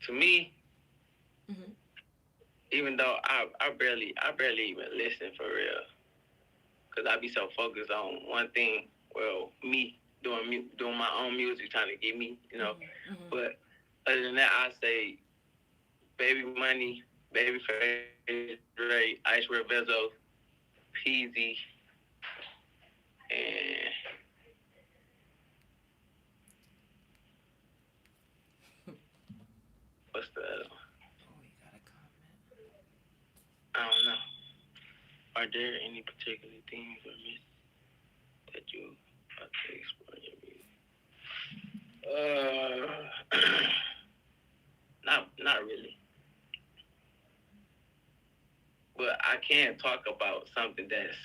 To me, even though I barely even listen for real, cause I be so focused on one thing. Well, me doing my own music, trying to get me, you know. But other than that, I say Baby Money, Babyface, Dre, Icewear Vezo, Peasy, and what's the other one? Oh, you got a comment. I don't know. Are there any particular themes or myths that you about to explore in your music? Not really. But I can talk about something that's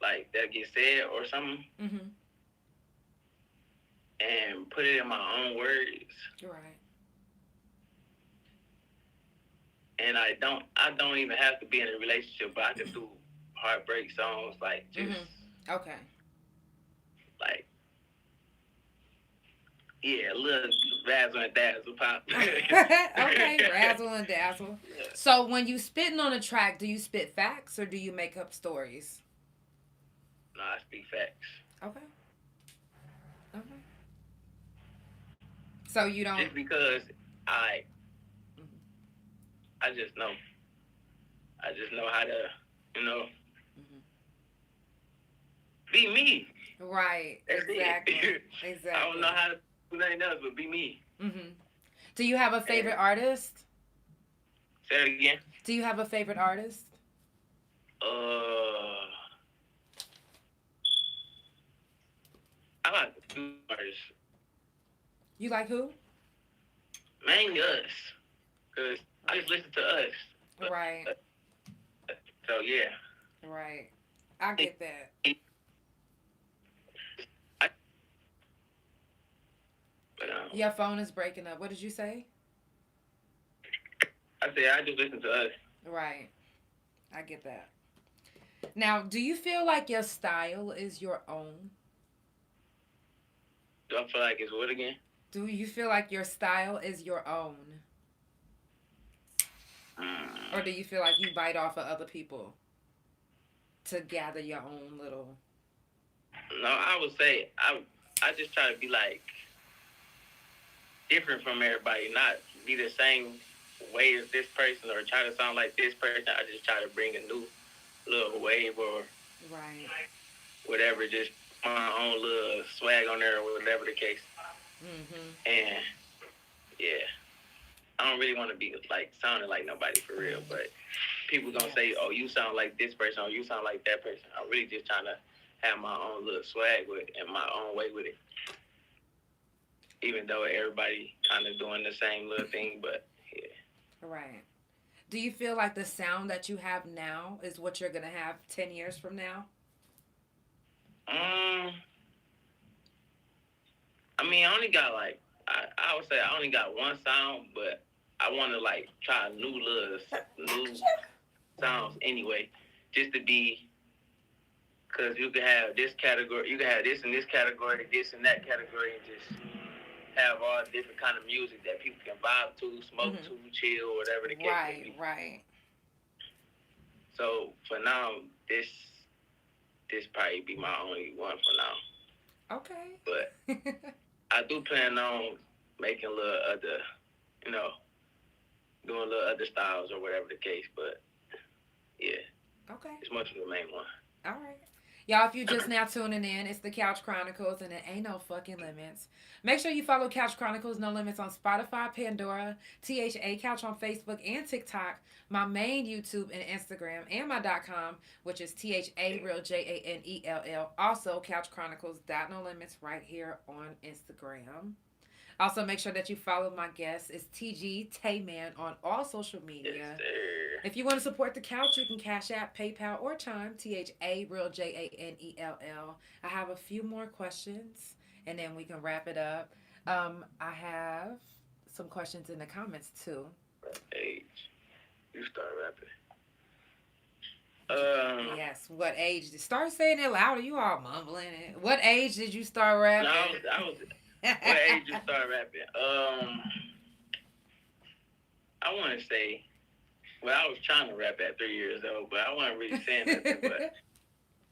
like that gets said or something, and put it in my own words. Right. And I don't even have to be in a relationship, but I can do heartbreak songs, like just okay, like a little razzle and dazzle pop. okay, razzle and dazzle. Yeah. So when you spitting on a track, do you spit facts or do you make up stories? No, I speak facts. Okay. So you don't just because I just know how to, be me. Right. That's exactly. It. Exactly. I don't know how to do nothing else but be me. Do you have a favorite artist? Say it again. Do you have a favorite artist? I like the two artists. You like who? Mainly Us. Because I just listen to Us. Right. So, yeah. Right. I get that. Your phone is breaking up. What did you say? I said I just listen to Us. Right. I get that. Now, do you feel like your style is your own? Do I feel like it's what again? Do you feel like your style is your own? Or do you feel like you bite off of other people to gather your own little... No, I would say I just try to be like different from everybody, not be the same way as this person or try to sound like this person. I just try to bring a new little wave or whatever, just my own little swag on there or whatever the case. And yeah, I don't really want to be like sounding like nobody for real, but people gonna say, oh, you sound like this person or you sound like that person. I'm really just trying to have my own little swag with it and my own way with it. Even though everybody kind of doing the same little thing, but yeah. Right. Do you feel like the sound that you have now is what you're going to have 10 years from now? I mean, I only got like, I would say I only got one sound, but I want to like try new sounds anyway, just to be, because you can have this category, you can have this in this category, this in that category, and just have all different kind of music that people can vibe to, smoke to, chill, whatever the case may be. Right. So for now, this probably be my only one for now. Okay. But I do plan on making a little other, doing little other styles or whatever the case. But yeah, Okay. it's mostly the main one. All right. Y'all, if you just now tuning in, it's the Couch Chronicles, and it ain't no fucking limits. Make sure you follow Couch Chronicles No Limits on Spotify, Pandora, THA Couch on Facebook and TikTok, my main YouTube and Instagram, and my .com, which is THARealJANELL. Also, CouchChronicles.NoLimits right here on Instagram. Also, make sure that you follow my guest. It's TaeMan on all social media. Yes, sir. If you want to support the couch, you can Cash App, PayPal, or Chime. THARealJANELL. I have a few more questions, and then we can wrap it up. I have some questions in the comments too. Age. You start rapping. Yes. What age? Start saying it louder. You all mumbling it. What age did you start rapping? No, I was. What age you start rapping? I want to say. Well, I was trying to rap at 3 years old, but I wasn't really saying nothing. But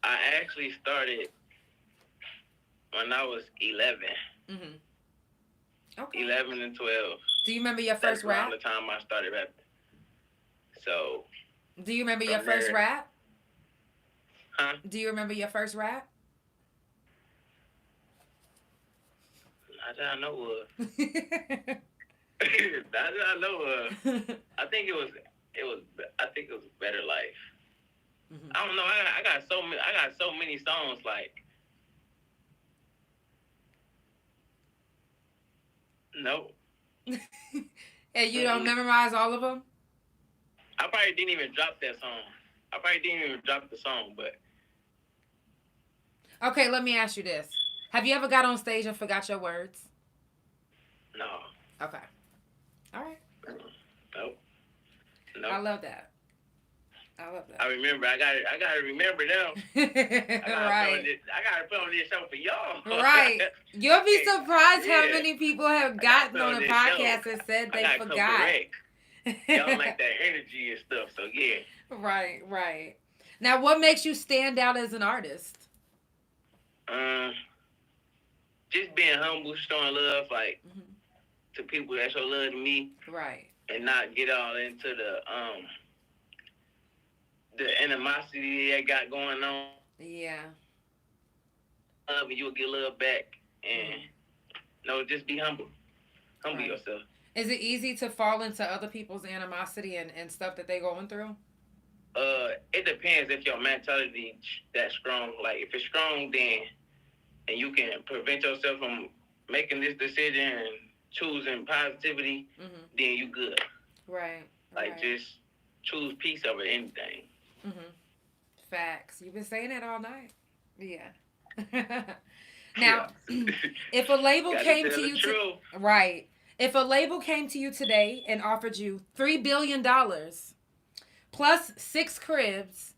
I actually started when I was 11. Mm-hmm. Okay. 11 and 12. Do you remember your first rap? Around the time I started rapping. So. Do you remember your first rap? Huh? Do you remember your first rap? Not that I know of. Not that I know of. I think it was Better Life. Mm-hmm. I don't know. I got so many songs like. Nope. And you don't memorize all of them? I probably didn't even drop that song. I probably didn't even drop the song, but. Okay, let me ask you this. Have you ever got on stage and forgot your words? No. Okay. All right. Nope. I love that. I remember. I gotta remember now. Right. I gotta put on this show for y'all. Right. You'll be surprised how Yeah. many people have gotten on a podcast and said they forgot. Y'all like that energy and stuff, so yeah. Right. Now, what makes you stand out as an artist? Just being humble, showing love, like to people that show love to me. Right. And not get all into the animosity they got going on. Yeah. And you'll get love back. And no, just be humble. Humble yourself. Is it easy to fall into other people's animosity and stuff that they're going through? It depends if your mentality that strong. Like if it's strong, then and you can prevent yourself from making this decision and choosing positivity, then you good. Right. Like just choose peace over anything. Facts. You've been saying that all night. Yeah. Now, if a label came to you if a label came to you today and offered you $3 billion plus 6 cribs,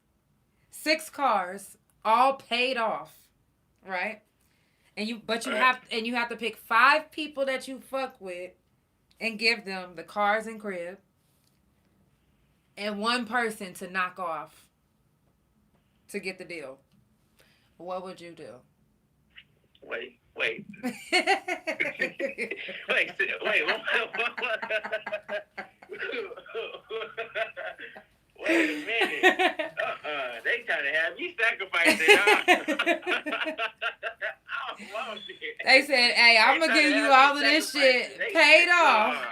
6 cars, all paid off, right? And you have to pick 5 people that you fuck with and give them the cars and crib, and 1 person to knock off to get the deal. What would you do? Wait. Wait a minute. They trying to have me sacrifice it. They said, "Hey, I'm gonna give you all of this shit paid off.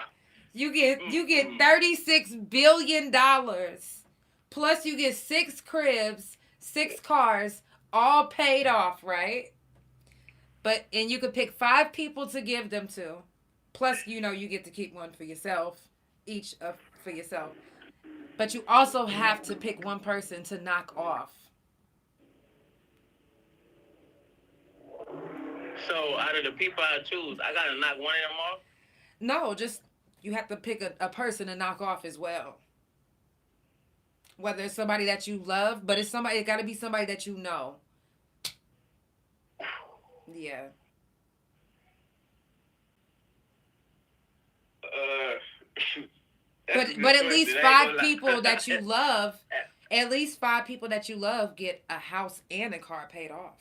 You get $36 billion plus you get 6 cribs, 6 cars, all paid off, right? And you could pick 5 people to give them to. Plus, you get to keep 1 for yourself, for yourself. But you also have to pick 1 person to knock off. So, out of the people I choose, I gotta knock one of them off? No, just you have to pick a person to knock off as well. Whether it's somebody that you love, but it gotta be somebody that you know. Yeah. But at least 5 people that you love, get a house and a car paid off.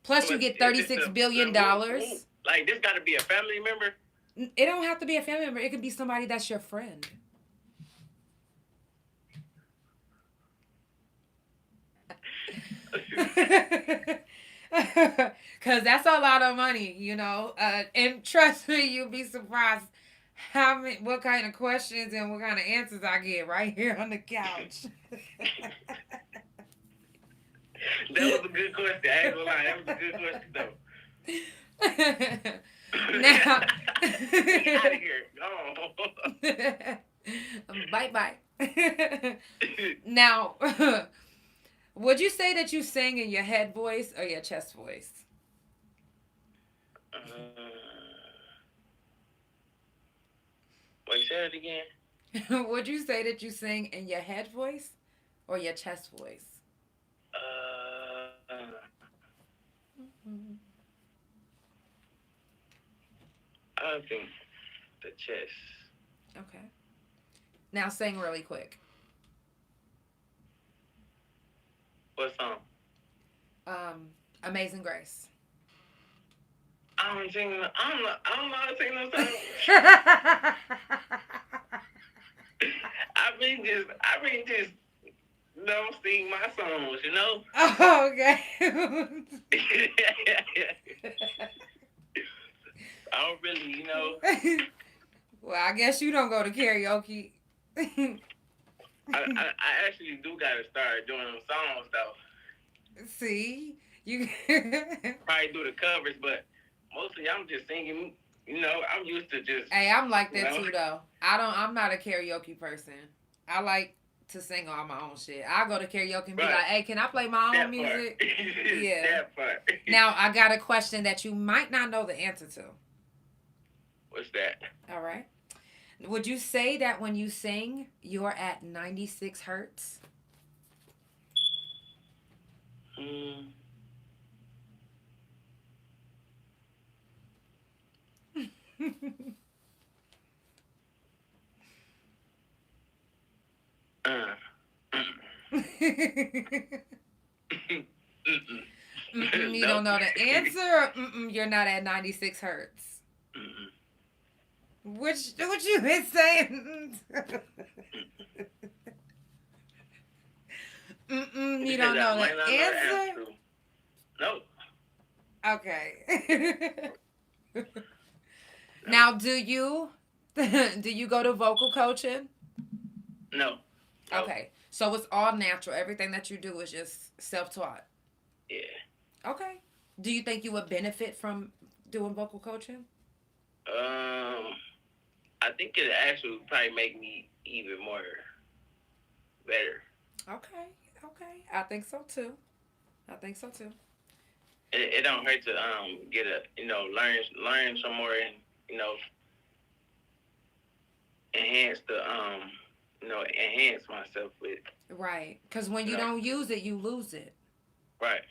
Plus you get $36 billion. Like this got to be a family member. It don't have to be a family member. It could be somebody that's your friend. Cause that's a lot of money, you know. And trust me, you'll be surprised what kind of questions and what kind of answers I get right here on the couch. That was a good question. I ain't gonna lie, that was a good question though. Now, get out of here. Go on. bye bye. Now, would you say that you sing in your head voice or your chest voice? Wait, say it again. Would you say that you sing in your head voice or your chest voice? I think the chest. Okay. Now sing really quick. What song? Amazing Grace. I don't know how to sing no song. I mean just don't sing my songs, you know? Oh, okay. I don't really, you know. Well, I guess you don't go to karaoke. I actually do gotta start doing them songs though. See? You Probably do the covers, but mostly I'm just singing, you know, I'm used to just. Hey, I'm like that too though. I'm not a karaoke person. I like to sing all my own shit. I go to karaoke and be like, hey, can I play my own music? Yeah. That part. Now, I got a question that you might not know the answer to. What's that? All right. Would you say that when you sing, you're at 96 hertz? You don't know the answer? You're not at 96 hertz. What you been saying? You don't know the answer? No. Okay. Now, do you go to vocal coaching? No. Okay. So it's all natural. Everything that you do is just self-taught. Yeah. Okay. Do you think you would benefit from doing vocal coaching? I think it actually would probably make me even more better. Okay. I think so too. It don't hurt to get a, you know, learn some more and, you know, enhance myself with. Right. Because when you don't use it, you lose it. Right.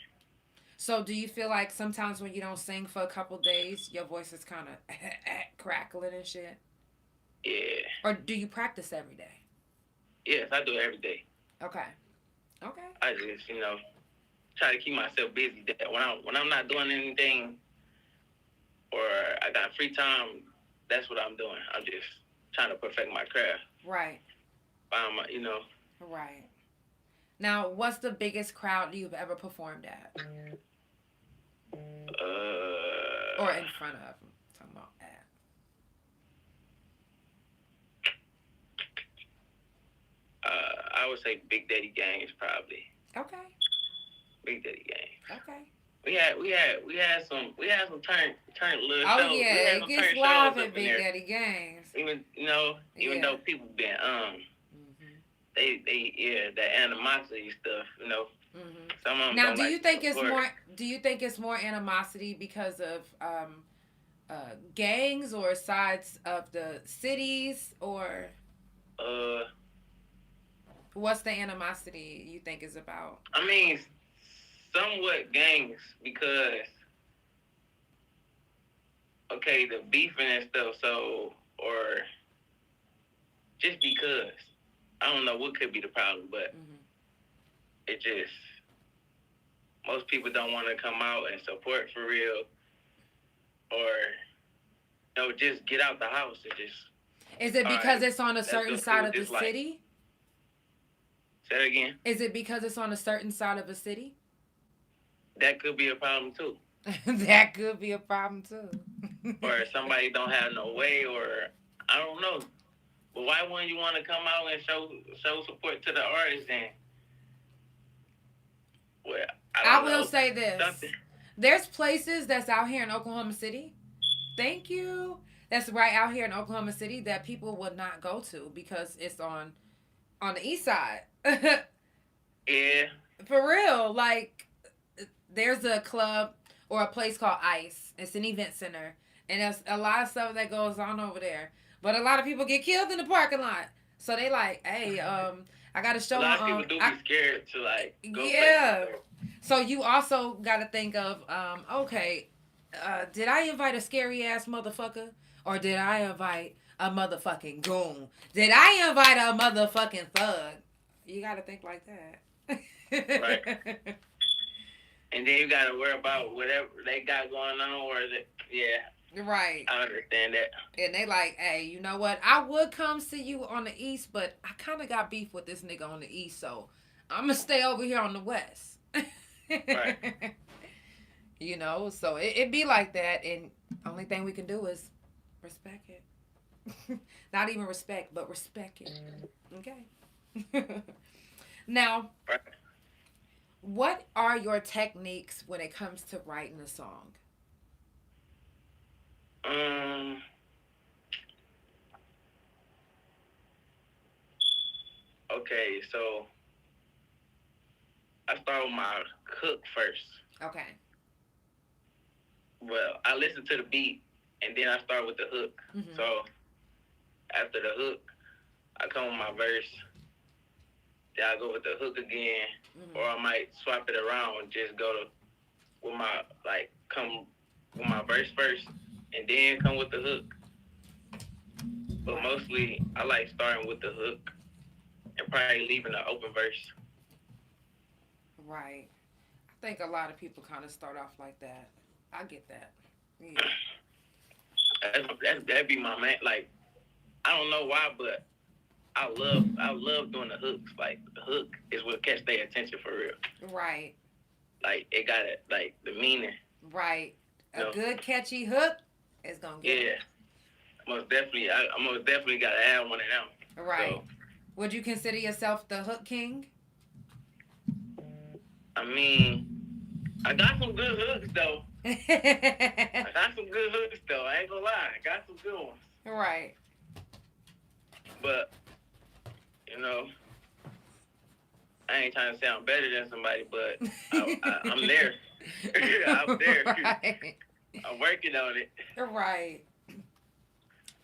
So do you feel like sometimes when you don't sing for a couple days, your voice is kind of crackling and shit? Yeah. Or do you practice every day? Yes, I do it every day. Okay. I just, you know, try to keep myself busy. That when I'm not doing anything or I got free time, that's what I'm doing. I'm just trying to perfect my craft. Right. Find my, you know. Right. Now, what's the biggest crowd you've ever performed at? Or in front of? I'm talking about at. I would say Big Daddy Games probably. Okay. Big Daddy Games. Okay. We had some turn little shows. Oh yeah, it gets live at Big Daddy Games. Even though people been they that animosity stuff, you know. Some of them now, do you think it's more animosity because of gangs or sides of the cities, or what's the animosity you think is about? I mean, somewhat gangs because the beefing and stuff. So or just because I don't know what could be the problem, but it just most people don't want to come out and support for real, or just get out the house and just. Is it because it's on a certain side of the just, like, city? Say that again. Is it because it's on a certain side of a city? That could be a problem too. That could be a problem too. Or somebody don't have no way, or I don't know. But why wouldn't you want to come out and show support to the artists? And well, I will say this: something. There's places that's out here in Oklahoma City. Thank you. That's right out here in Oklahoma City that people would not go to because it's on the east side. Yeah. For real, like there's a club or a place called Ice. It's an event center, and there's a lot of stuff that goes on over there. But a lot of people get killed in the parking lot, so they like, hey, I got to show. A lot of people do be scared to like go. Yeah. So you also got to think of, okay, did I invite a scary ass motherfucker, or did I invite a motherfucking goon? Did I invite a motherfucking thug? You got to think like that. Right. And then you got to worry about whatever they got going on, or yeah. Right. I understand that. And they like, hey, you know what? I would come see you on the east, but I kind of got beef with this nigga on the east, so I'm going to stay over here on the west. Right. You know, so it be like that, and only thing we can do is respect it. Not even respect, but respect it. Okay. Now, right. What are your techniques when it comes to writing a song? Okay, so I start with my hook first. Okay. Well, I listen to the beat, and then I start with the hook. Mm-hmm. So after the hook, I come with my verse. Then I go with the hook again, or I might swap it around and just go with my, like, come with my verse first, and then come with the hook. But mostly, I like starting with the hook and probably leaving the open verse. Right. I think a lot of people kind of start off like that. I get that. Yeah. That'd be my man. Like, I don't know why, but I love doing the hooks. Like, the hook is what catch their attention for real. Right. Like, it got it, like, the meaning. Right. A good catchy hook is gonna get it. Most definitely. I most definitely gotta have one of them. Right. So, would you consider yourself the hook king? I mean, I got some good hooks though. I got some good hooks though. I ain't gonna lie. I got some good ones. Right. But, you know, I ain't trying to sound better than somebody, but I'm there. I'm there. Right. I'm working on it. Right.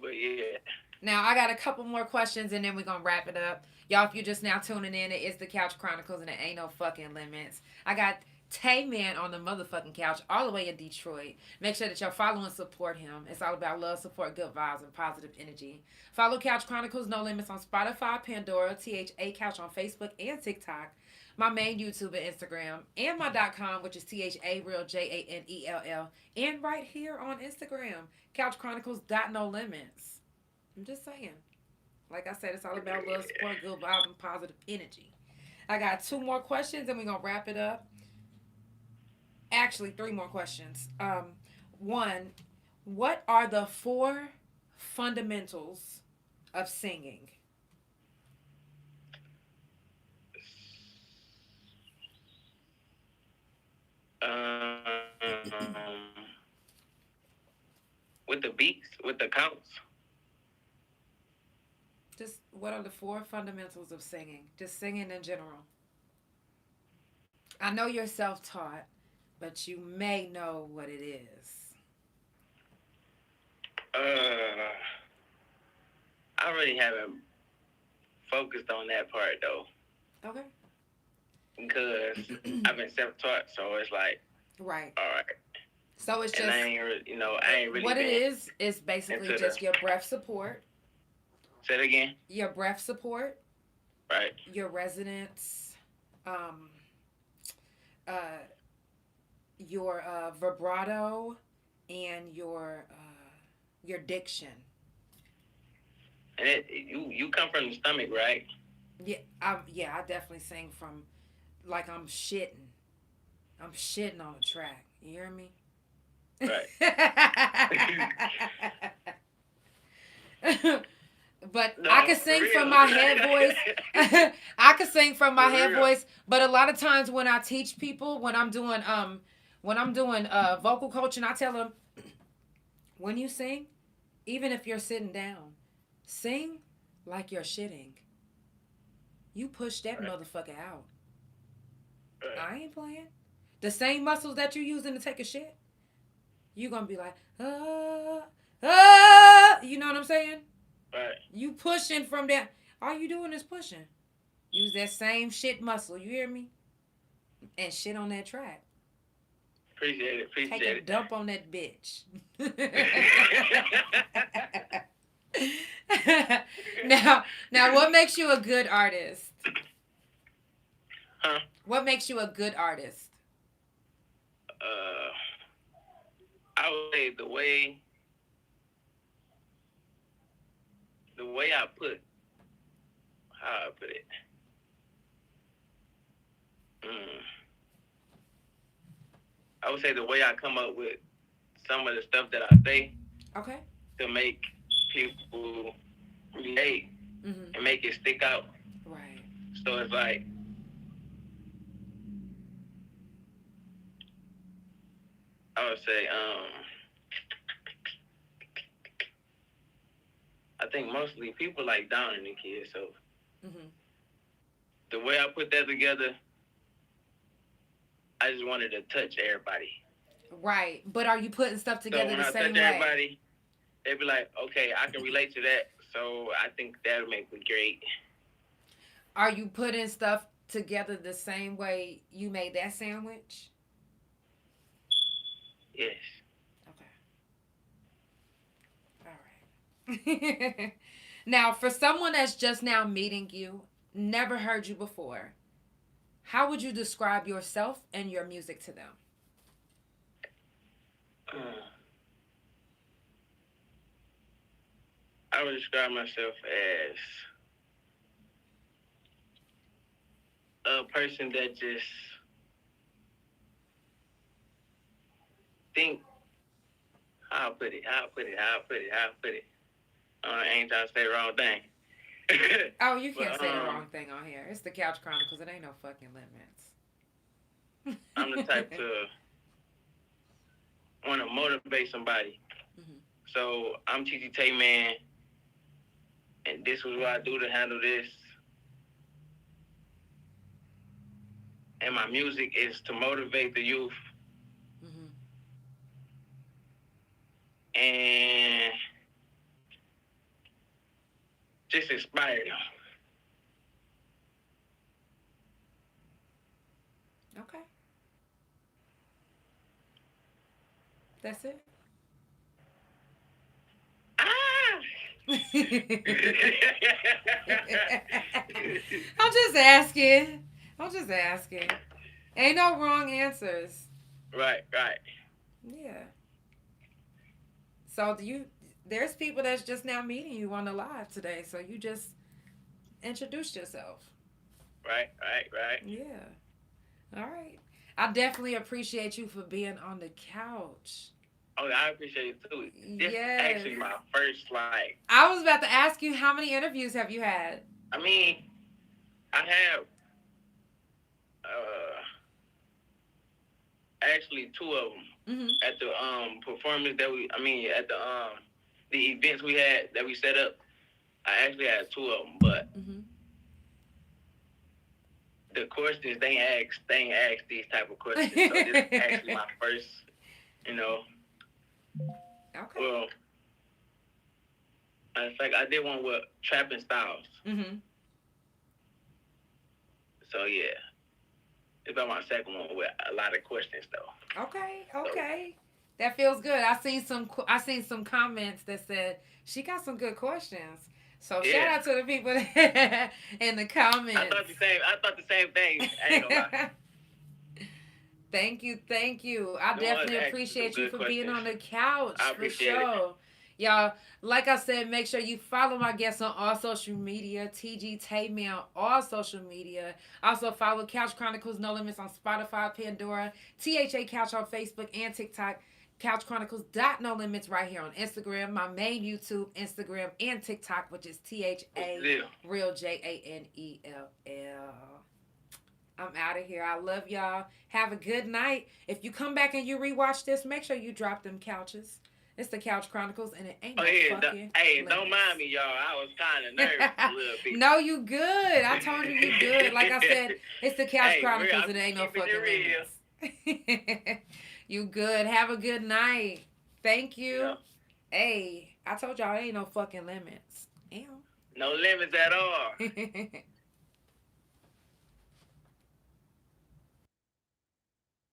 But yeah. Now, I got a couple more questions, and then we're going to wrap it up. Y'all, if you're just now tuning in, it is the Couch Chronicles, and it ain't no fucking limits. I got TaeMan on the motherfucking couch all the way in Detroit. Make sure that y'all follow and support him. It's all about love, support, good vibes, and positive energy. Follow Couch Chronicles No Limits on Spotify, Pandora, THA Couch on Facebook and TikTok. My main YouTube and Instagram, and my .com, which is THA JANELL, and right here on Instagram, CouchChronicles.NoLimits. I'm just saying. Like I said, it's all about love, support, good vibes, and positive energy. I got 2 more questions, and we're going to wrap it up. Actually, 3 more questions. 1, what are the 4 fundamentals of singing? With the beats, with the counts. Just what are the 4 fundamentals of singing? Just singing in general. I know you're self-taught, but you may know what it is. I really haven't focused on that part though. Okay. Because I've been self-taught, so it's like, right. All right. So it's and just, I ain't really. What it is basically just your breath support. Say it again. Your breath support. Right. Your resonance. Your vibrato and your Your diction. And you come from the stomach, right? Yeah, I definitely sing from like I'm shitting. I'm shitting on the track. You hear me? Right. But No, I can sing for from real. my head voice. I can sing from my For head real. voice, but a lot of times when I teach people, when I'm doing vocal coaching, I tell them, when you sing, even if you're sitting down, sing like you're shitting. You push that Right. motherfucker out. Right. I ain't playing. The same muscles that you're using to take a shit, you gonna be like, you know what I'm saying? Right. You pushing from that. All you doing is pushing. Use that same shit muscle. You hear me? And shit on that track. Appreciate it. Take a dump on that bitch. now, what makes you a good artist? Huh? What makes you a good artist? I would say the way I put, how I put it. I would say the way I come up with some of the stuff that I say. Okay. To make people relate and make it stick out. Right. So it's like, I would say, I think mostly people like downing the kids. So the way I put that together, I just wanted to touch everybody. Right. But are you putting stuff together so the same way? when I touch everybody, they'd be like, okay, I can relate to that. So I think that'll make me great. Are you putting stuff together the same way you made that sandwich? Yes. Okay. All right. Now, for someone that's just now meeting you, never heard you before, how would you describe yourself and your music to them? I would describe myself as a person that just think, how I put it. I ain't trying to say the wrong thing. Oh, you can't But, say the wrong thing on here. It's the Couch Chronicles. It ain't no fucking limits. I'm the type to want to motivate somebody. So I'm TaeMan, and this is what I do to handle this. And my music is to motivate the youth. And just inspire them. Okay. That's it. I'm just asking. Ain't no wrong answers. Right. Yeah. So there's people that's just now meeting you on the live today, so you just introduced yourself. Right. Yeah. All right. I definitely appreciate you for being on the couch. Oh, I appreciate it too. This is actually my first, I was about to ask you, how many interviews have you had? I mean, I have actually two of them at the performance that at the events we had that we set up. I actually had two of them, but the questions they ain't asked these type of questions. So this is actually my first, Okay. Well, in fact, I did one with Trapping Styles. So yeah, it's about my second one with a lot of questions though. Okay. So, that feels good. I seen some comments that said she got some good questions. So shout out to the people in the comments. I thought the same thing. I ain't gonna lie. Thank you. I definitely appreciate you for being on the couch. For sure. Y'all, like I said, make sure you follow my guests on all social media. TG TaeMan on all social media. Also follow Couch Chronicles No Limits on Spotify, Pandora, THA Couch on Facebook and TikTok. CouchChronicles.No Limits right here on Instagram. My main YouTube, Instagram, and TikTok, which is THA Real JANELL. I'm out of here. I love y'all. Have a good night. If you come back and you rewatch this, make sure you drop them couches. It's the Couch Chronicles, and it ain't fucking limits. Don't mind me, y'all. I was kind of nervous a little bit. No, you good. I told you good. Like I said, it's the Couch Chronicles, and it ain't no fucking limits. You good. Have a good night. Thank you. Yeah. Hey, I told y'all ain't no fucking limits. Ew. No limits at all.